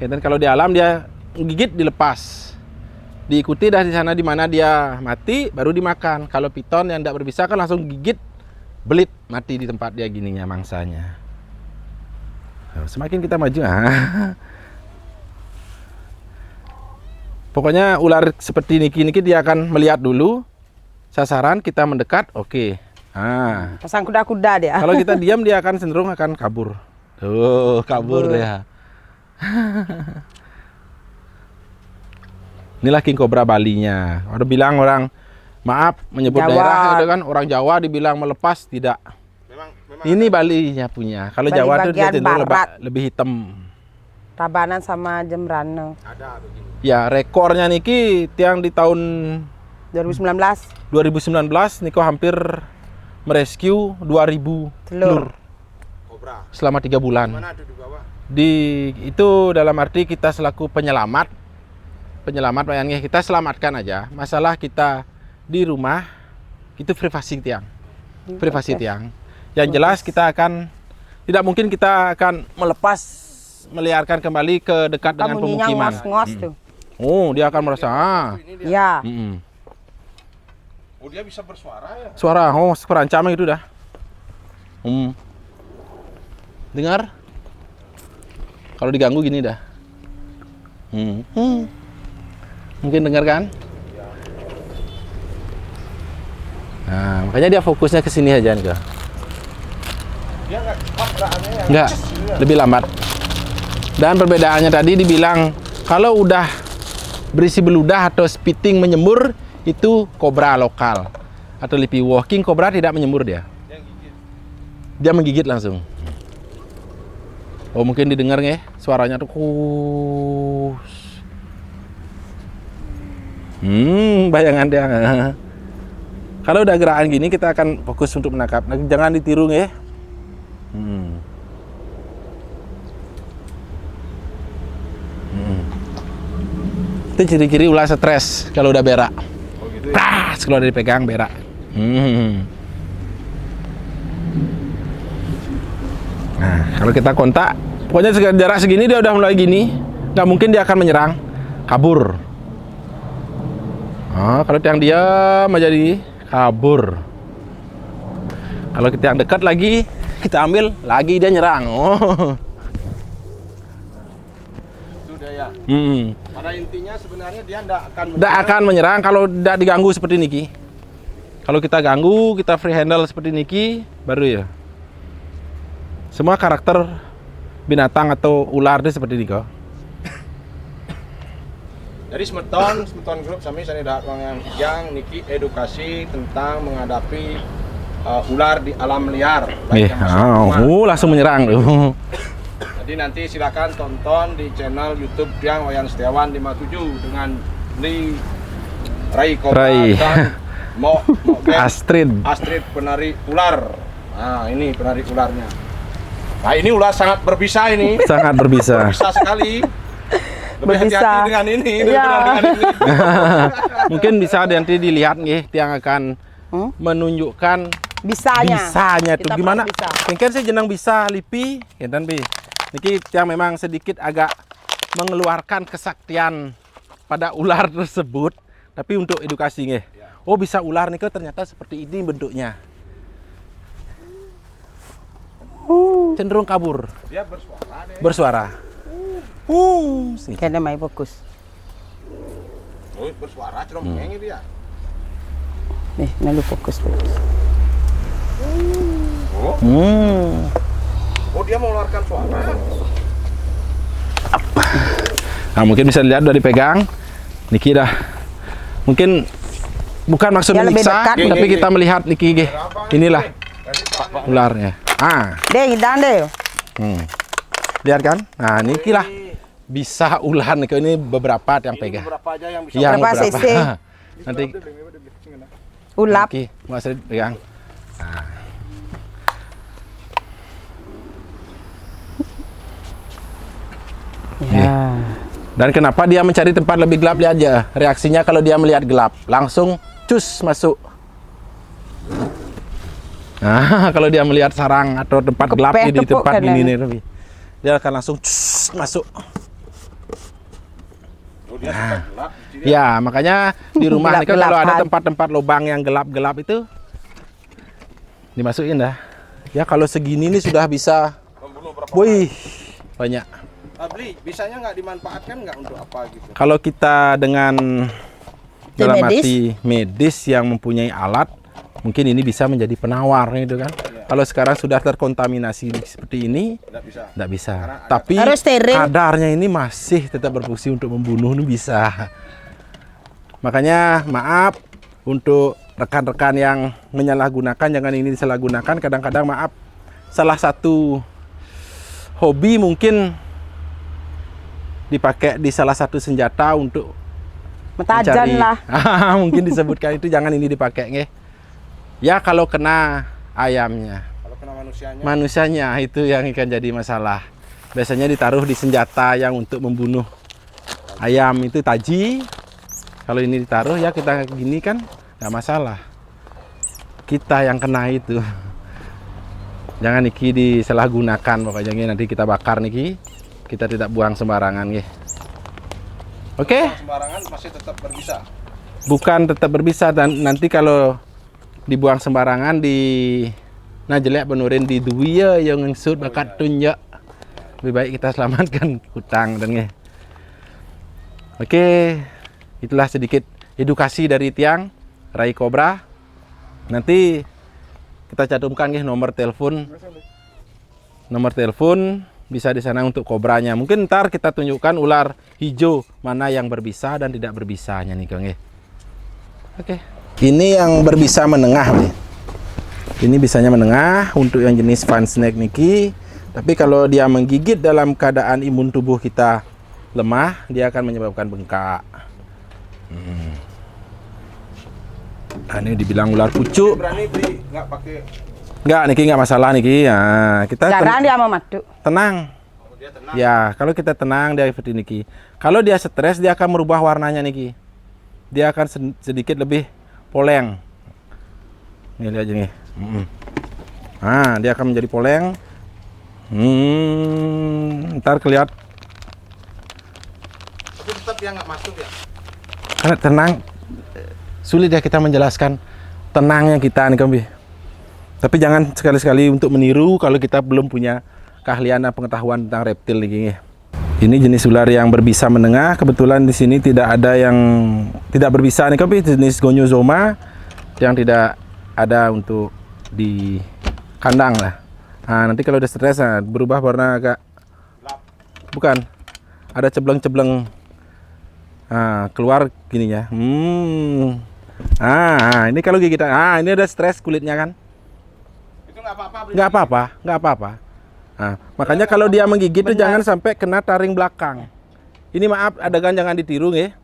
Dan kalau di alam dia menggigit dilepas, diikuti dari sana di mana dia mati baru dimakan. Kalau piton yang tidak berbisa kan langsung gigit, belit mati di tempat dia gininya mangsanya. Semakin kita maju, pokoknya ular seperti niki dia akan melihat dulu. Sasaran kita mendekat, oke. Pasang kuda-kuda dia. Kalau kita diam dia akan cenderung akan kabur. Tuh, kabur dia. Inilah King cobra Balinya. Ada bilang orang, maaf menyebut Jawa. daerah itu kan orang Jawa dibilang melepas, tidak. Memang Ini Balinya punya. Kalau Bali Jawa itu dia bagian cenderung barat. lebih hitam. Tabanan sama Jembrana. ada begini. Ya, rekornya niki tiang di tahun 2019. 2019 Niko hampir merescue 2000 telur Kobra. selama 3 bulan. Mana ada di bawah? Itu dalam arti kita selaku penyelamat bayangnya kita selamatkan aja. Masalah kita di rumah itu privasi tiang. Yang jelas kita tidak mungkin kita akan meliarkan kembali ke dekat dengan Bunyinya pemukiman. ngos-ngos tuh. Oh, dia akan merasa Ya. Oh, dia bisa bersuara ya? Suara, suara ancaman itu dah. Dengar? Kalau diganggu gini dah. Mungkin dengar kan? Nah, makanya dia fokusnya ke sini aja nih. Dia nggak cepat gerakannya ya? Enggak, lebih lambat. Dan perbedaannya tadi dibilang kalau udah berisi beludah atau spitting menyembur itu kobra lokal atau lipi walking kobra tidak menyembur dia. Dia menggigit langsung. Oh mungkin didengar nggak suaranya tuh. Bayangan dia. Kalau udah gerakan gini kita akan fokus untuk menangkap. Nah, jangan ditiru nggak. Itu ciri-ciri ular stres kalau udah berak. Oh gitu ya? Tas kalau udah dipegang berak. Nah, kalau kita kontak, pokoknya jarak segini dia udah mulai gini, nggak mungkin dia akan menyerang, kabur. Kalau yang diam aja di kabur. Kalau kita yang dekat lagi, kita ambil lagi dia nyerang. Itu dia ya. Pada intinya sebenarnya dia tidak akan menyerang kalau tidak diganggu seperti niki. Kalau kita ganggu, kita free handle seperti niki, baru ya. Semua karakter binatang atau ular itu seperti ini kok. Jadi semeton grup sami sanida yang niki edukasi tentang menghadapi ular di alam liar. Langsung menyerang. Jadi nanti silakan tonton di channel YouTube Tiang Wayan Setiawan 57 dengan Rai Kobra dan Astrid penari ular. Nah, ini penari ularnya. Nah, ini ular sangat berbisa ini. Sangat berbisa. Berbisa sekali. Lebih Berbisa. hati-hati dengan ini. Iya. Dengan ini. Mungkin bisa nanti dilihat nih, Tiang akan menunjukkan bisanya tuh gimana. Mungkin saya jenang bisa lipi, ya dan bi. Niki Tiang memang sedikit agak mengeluarkan kesaktian pada ular tersebut, tapi untuk edukasi nih. Oh bisa ular nih kok ternyata seperti ini bentuknya. Cenderung kabur. Dia bersuara deh. Bersuara. Kayaknya main fokus. Oh, bersuara ceromeng dia. Nih, melu fokus. Oh, dia mengeluarkan suara. Nah, mungkin bisa dilihat dari pegang. Niki dah. Mungkin bukan maksud menyiksa, tapi kita melihat Niki. Inilah ularnya. Deh, hilang deh. Lihat kan? Nah, Niki lah bisa ular nih. Ini beberapa yang pegang. Beberapa aja yang bisa. Yang Berapa cc? Nanti Ulap. Niki, Mas Rid pegang. Ya. Dan kenapa dia mencari tempat lebih gelap, lihat aja reaksinya kalau dia melihat gelap, langsung cus masuk. Nah, kalau dia melihat sarang atau tempat gelap di tempat ini nih, dia akan langsung cus masuk. Oh, dia tempat gelap. Ya, makanya di rumah nih kalau ada tempat-tempat lubang yang gelap-gelap itu dimasukin dah. Ya kalau segini nih sudah bisa. Wih, banyak. Beli, bisanya nggak dimanfaatkan nggak untuk apa gitu? Kalau kita dengan dalam arti medis yang mempunyai alat, mungkin ini bisa menjadi penawar gitu kan. Kalau sekarang sudah terkontaminasi seperti ini, tidak bisa. Tapi kadarnya ini masih tetap berfungsi untuk membunuh, ini bisa. Makanya maaf untuk rekan-rekan yang menyalahgunakan, jangan ini disalahgunakan. Kadang-kadang maaf, salah satu hobi mungkin dipakai di salah satu senjata untuk mencari lah. Mungkin disebutkan itu, jangan ini dipakai nge. Ya kalau kena ayamnya, kalau kena manusianya itu yang akan jadi masalah. Biasanya ditaruh di senjata yang untuk membunuh ayam itu taji. Kalau ini ditaruh ya kita gini kan nggak masalah. Kita yang kena itu. Jangan niki disalahgunakan, pokoknya nanti kita bakar niki. Kita tidak buang sembarangan, ya. Oke? Sembarangan masih tetap berbisa. bukan tetap berbisa, dan nanti kalau dibuang sembarangan di nah jelek benurin di duia yang ngesut bakat tunjuk. Lebih baik kita selamatkan hutang dan nge. Oke, itulah sedikit edukasi dari Tiang Rai Cobra. Nanti kita cantumkan nge nomor telepon. Nomor telepon bisa di sana untuk kobranya. Mungkin ntar kita tunjukkan ular hijau mana yang berbisa dan tidak berbisanya nih Kang. Oke. Ini yang berbisa menengah nih. Ini bisanya menengah untuk yang jenis fun snake niki. Tapi kalau dia menggigit dalam keadaan imun tubuh kita lemah, dia akan menyebabkan bengkak. Nah, ini dibilang ular pucuk. Berani beli nggak pakai? Nggak, niki nggak masalah niki. Nah, kita Jarang dia mau madu. tenang. Dia tenang. Ya, kalau kita tenang dia seperti niki. Kalau dia stres dia akan merubah warnanya niki. Dia akan sedikit lebih poleng. Nih lihat aja nih. Nah, dia akan menjadi poleng. Ntar kelihatan. Tapi tetap dia nggak masuk ya. Karena tenang, sulit ya kita menjelaskan tenangnya kita nih Kambi. Tapi jangan sekali-sekali untuk meniru kalau kita belum punya keahlian dan pengetahuan tentang reptil nih. Ini jenis ular yang berbisa menengah. Kebetulan di sini tidak ada yang tidak berbisa nih Kambi, jenis Gonyosoma yang tidak ada untuk di kandang lah. Nah, nanti kalau udah stres berubah warna agak bukan ada cebleng-cebleng keluar gininya. Ini kalau gigitan, ini ada stres kulitnya kan? Itu nggak apa-apa. Nggak apa-apa. Nah, makanya kalau dia menggigit itu jangan sampai kena taring belakang. Ini maaf, adegan jangan ditiru ya.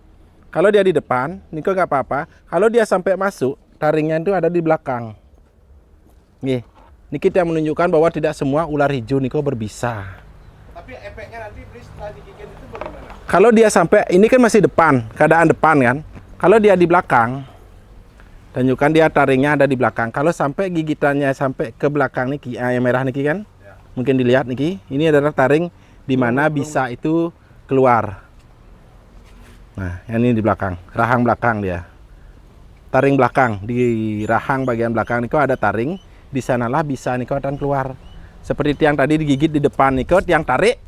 Kalau dia di depan, ini kok nggak apa-apa. Kalau dia sampai masuk, taringnya itu ada di belakang. Nih, ini kita menunjukkan bahwa tidak semua ular hijau niko berbisa. Tapi efeknya nanti setelah digigit itu bagaimana? Kalau dia sampai, ini kan masih depan, keadaan depan kan. Kalau dia di belakang, tunjukkan dia taringnya ada di belakang. Kalau sampai gigitannya sampai ke belakang niki, yang merah niki kan, mungkin dilihat niki. Ini adalah taring di mana bisa itu keluar. Nah, ini di belakang, rahang belakang dia. Taring belakang di rahang bagian belakang niko ada taring. Di sanalah bisa niko akan keluar. Seperti tiang tadi digigit di depan niko, tiang tarik.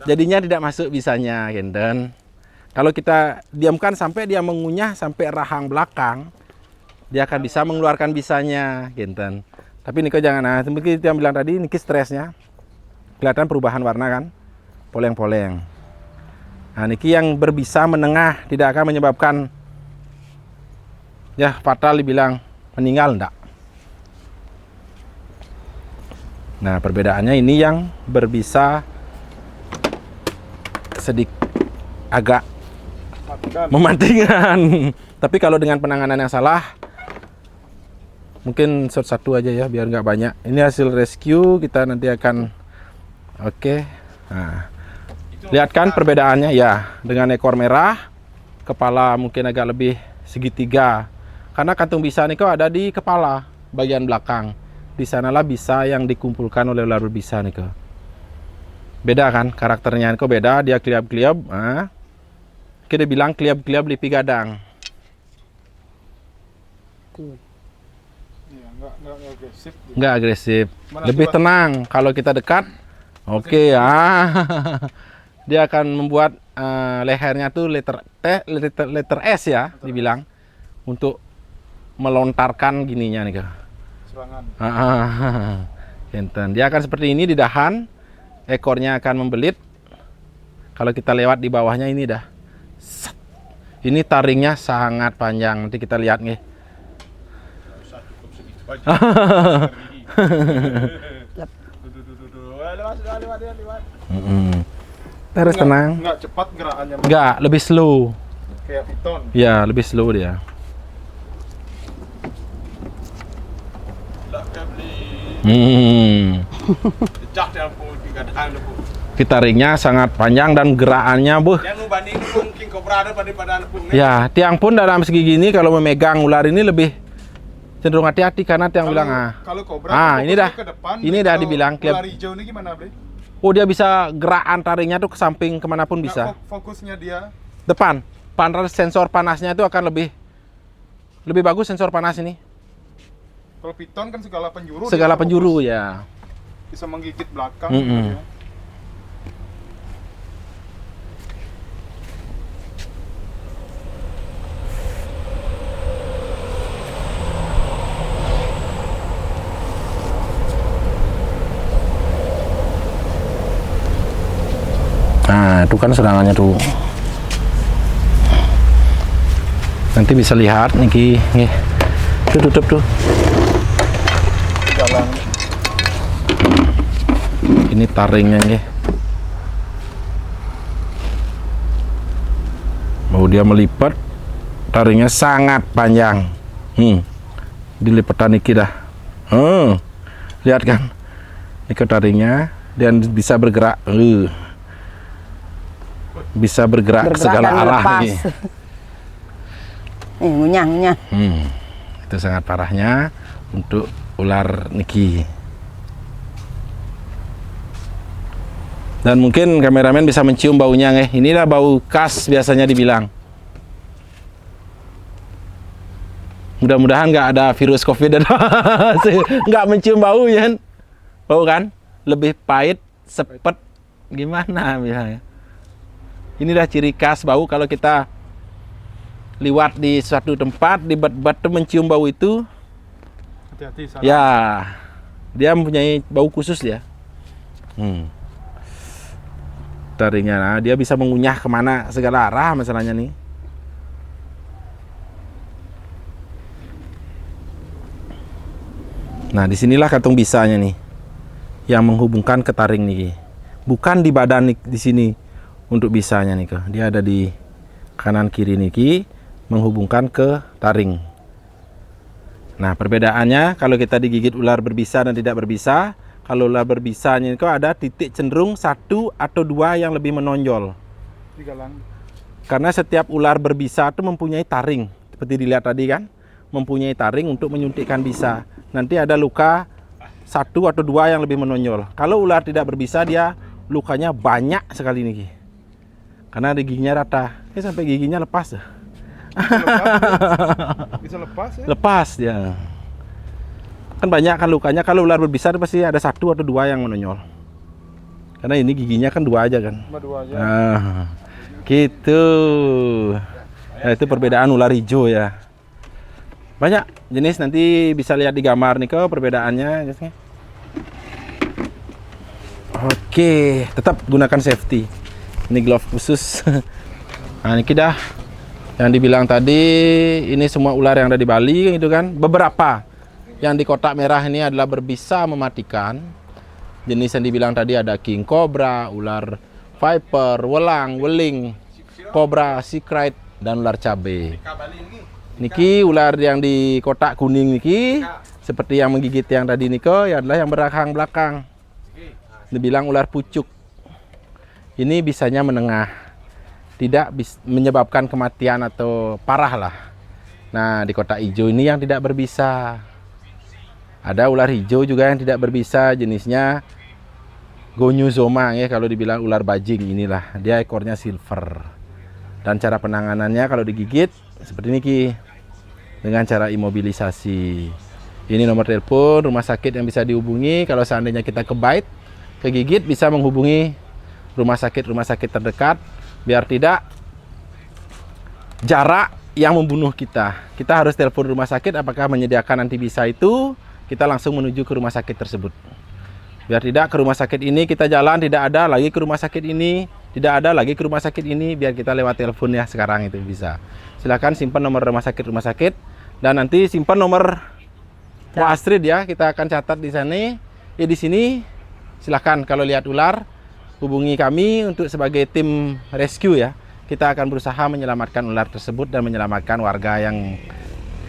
Jadinya tidak masuk bisanya, genten. Kalau kita diamkan sampai dia mengunyah sampai rahang belakang, dia akan bisa mengeluarkan bisanya, genten. Tapi niko jangan, seperti yang bilang tadi, niki stresnya. Kelihatan perubahan warna kan? Poleng-poleng. Nah, niki yang berbisa menengah tidak akan menyebabkan ya fatal dibilang meninggal enggak. Nah, perbedaannya ini yang berbisa sedikit agak mematikan. Tapi kalau dengan penanganan yang salah, mungkin satu aja ya, biar nggak banyak. Ini hasil rescue, kita nanti akan oke. Nah, lihat kan perbedaannya ya, dengan ekor merah, kepala mungkin agak lebih segitiga. Karena kantung bisa niko ada di kepala bagian belakang. Di sanalah bisa yang dikumpulkan oleh ular berbisa niko. Beda kan karakternya niko beda, dia kliab-kliab. Kita bilang kliab-kliab lipi gadang. Nggak agresif. Lebih tenang kalau kita dekat. Oke ya. Dia akan membuat lehernya tuh letter S ya, dibilang untuk melontarkan gininya nih kak. Serangan. Dia akan seperti ini di dahan, ekornya akan membelit. Kalau kita lewat di bawahnya ini dah. Ini taringnya sangat panjang. Nanti kita lihat nih. Terus tenang. Nggak cepat gerakannya. Nggak, lebih slow. Kayak piton. Ya, lebih slow dia. Kita ringnya sangat panjang dan gerakannya ya, tiang pun dalam segi gini kalau memegang ular ini lebih cenderung hati-hati karena tiang bilang kalau kobra ini dah ke depan, ini dah dibilang ular hijau ini gimana, Bre? Oh, dia bisa gerakan taringnya tuh ke samping kemanapun bisa. Fokusnya dia Depan, sensor panasnya itu akan lebih bagus sensor panas ini. Kalau piton kan segala penjuru. Segala penjuru ya. Bisa menggigit belakang. Gitu ya. Nah, itu kan serangannya tuh. Nanti bisa lihat nih, tuh tutup tuh. Jalan. Ini taringnya nih. Mau dia melipat, taringnya sangat panjang. Dilipatan niki dah. Lihat kan, ini ke taringnya dan bisa bergerak. Bisa bergerak ke segala arah nih. Ngunyah. Itu sangat parahnya untuk ular niki. Dan mungkin kameramen bisa mencium baunya nih. Inilah bau khas biasanya dibilang. Mudah-mudahan nggak ada virus COVID dan nggak mencium bau ya. Bau kan? Lebih pahit, sepet, gimana bilangnya. Inilah ciri khas bau kalau kita liwat di suatu tempat, di bat-bat mencium bau itu. Hati-hati salah. Ya, dia mempunyai bau khusus ya. Taringnya, nah, dia bisa mengunyah kemana segala arah masalahnya nih. Nah, disinilah kantung bisanya nih, yang menghubungkan ke taring nih. Bukan di badan nih, di sini. Untuk bisanya nih, dia ada di kanan kiri niki menghubungkan ke taring. Nah, perbedaannya kalau kita digigit ular berbisa dan tidak berbisa, kalau ular berbisanya itu ada titik cenderung 1 atau 2 yang lebih menonjol. Karena setiap ular berbisa itu mempunyai taring, seperti dilihat tadi kan, mempunyai taring untuk menyuntikkan bisa. Nanti ada luka 1 atau 2 yang lebih menonjol. Kalau ular tidak berbisa, dia lukanya banyak sekali nih. Karena giginya rata, sampai giginya lepas. Bisa lepas ya? Lepas ya. Kan banyak kan lukanya. Kalau ular berbisa pasti ada 1 atau 2 yang menonjol. Karena ini giginya kan 2 aja kan. Cuma 2 aja. Nah, gitu. Nah, itu perbedaan ular hijau ya. Banyak jenis, nanti bisa lihat di gambar nih perbedaannya. Oke, tetap gunakan safety. Ini glove khusus. Nah, ini dah yang dibilang tadi, ini semua ular yang ada di Bali gitu kan. Beberapa yang di kotak merah ini adalah berbisa mematikan. Jenis yang dibilang tadi ada king cobra, ular viper, welang, weling, kobra, secret, dan ular cabe. Niki ular yang di kotak kuning niki seperti yang menggigit yang tadi niko ya adalah yang belakang. Dibilang ular pucuk. Ini bisanya menengah, tidak menyebabkan kematian atau parah lah. Nah, di kotak hijau ini yang tidak berbisa. Ada ular hijau juga yang tidak berbisa, jenisnya Gonyosoma ya, kalau dibilang ular bajing inilah. Dia ekornya silver. Dan cara penanganannya kalau digigit seperti ini Ki, dengan cara imobilisasi. Ini nomor telepon rumah sakit yang bisa dihubungi kalau seandainya kita kebait, kegigit, bisa menghubungi rumah sakit terdekat biar tidak jarak yang membunuh kita. Kita harus telepon rumah sakit apakah menyediakan antibisa itu, kita langsung menuju ke rumah sakit tersebut. Biar tidak ke rumah sakit ini kita jalan, tidak ada lagi ke rumah sakit ini, tidak ada lagi ke rumah sakit ini, biar kita lewat telepon ya sekarang itu bisa. Silakan simpan nomor rumah sakit dan nanti simpan nomor Wak Astrid ya, kita akan catat di sini. Ya di sini silakan kalau lihat ular hubungi kami untuk sebagai tim rescue ya. Kita akan berusaha menyelamatkan ular tersebut dan menyelamatkan warga yang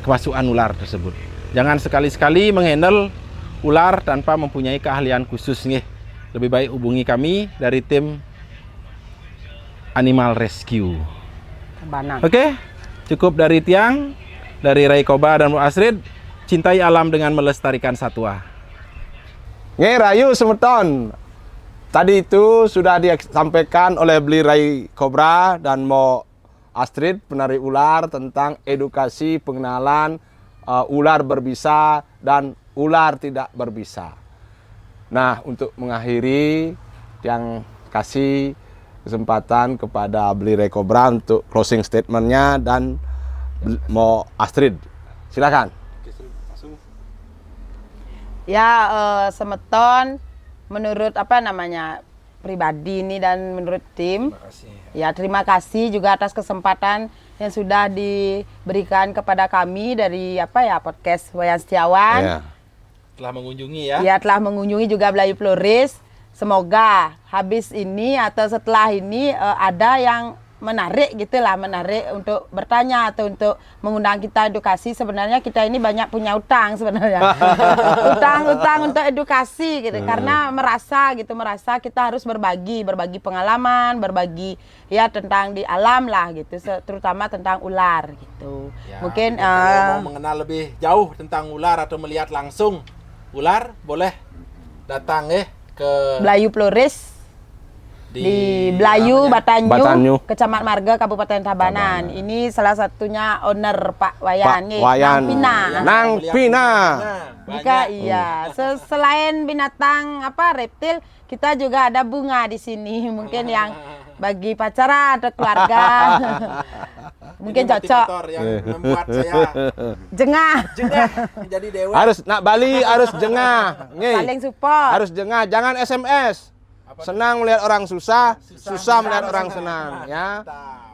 kemasukan ular tersebut. Jangan sekali-sekali menghandle ular tanpa mempunyai keahlian khusus nih. Lebih baik hubungi kami dari tim Animal Rescue. Oke, cukup dari Tiang, dari Ray Koba dan Bu Astrid. Cintai alam dengan melestarikan satwa. Nge Rayu Semeton. Tadi itu sudah disampaikan oleh Beli Ray Cobra dan Mo Astrid, penari ular, tentang edukasi pengenalan ular berbisa dan ular tidak berbisa. Nah, untuk mengakhiri, yang kasih kesempatan kepada Beli Rekobra untuk closing statementnya dan mau Astrid, silakan. Ya, semeton menurut pribadi ini dan menurut tim. Ya, terima kasih juga atas kesempatan yang sudah diberikan kepada kami dari podcast Wayan Setiawan. Ya. Telah mengunjungi ya. Ya, telah mengunjungi juga Belayu Floris. Semoga habis ini atau setelah ini ada yang menarik untuk bertanya atau untuk mengundang kita edukasi. Sebenarnya kita ini banyak punya utang sebenarnya. utang untuk edukasi gitu. Karena merasa kita harus berbagi pengalaman, berbagi ya tentang di alam lah gitu, terutama tentang ular gitu. Ya, mungkin kalau mau mengenal lebih jauh tentang ular atau melihat langsung ular, boleh datang ke Belayu Floris di Belayu Batanyu, Kecamatan Marga, Kabupaten Tabanan. Ini salah satunya owner Pak Wayan, Wayan. Nang Pina. Jika iya, selain binatang reptil, kita juga ada bunga di sini. Mungkin yang bagi pacaran atau keluarga. Mungkin cocok. Yang membuat saya jengah jadi dewa. Harus nak Bali harus jengah. Saling support. Harus jengah, jangan SMS. Senang melihat orang susah melihat orang senang ya.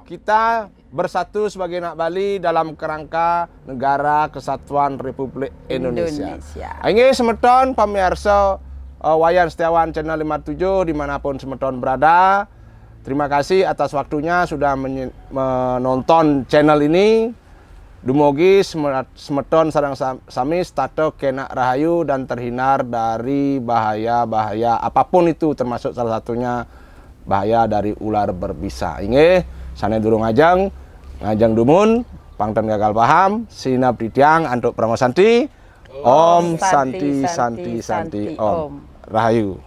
Kita bersatu sebagai anak Bali dalam kerangka Negara Kesatuan Republik Indonesia. Ini semeton pemirsa Wayan Setiawan Channel 57 dimanapun semeton berada. Terima kasih atas waktunya sudah menonton channel ini. Dumugi semeton sareng sami stato kena rahayu dan terhindar dari bahaya-bahaya apapun itu, termasuk salah satunya bahaya dari ular berbisa. Inge sane durung ngajang dumun pangten gagal paham sinap ditiang antuk pramosanti Om Santi Santi Santi Om Rahayu.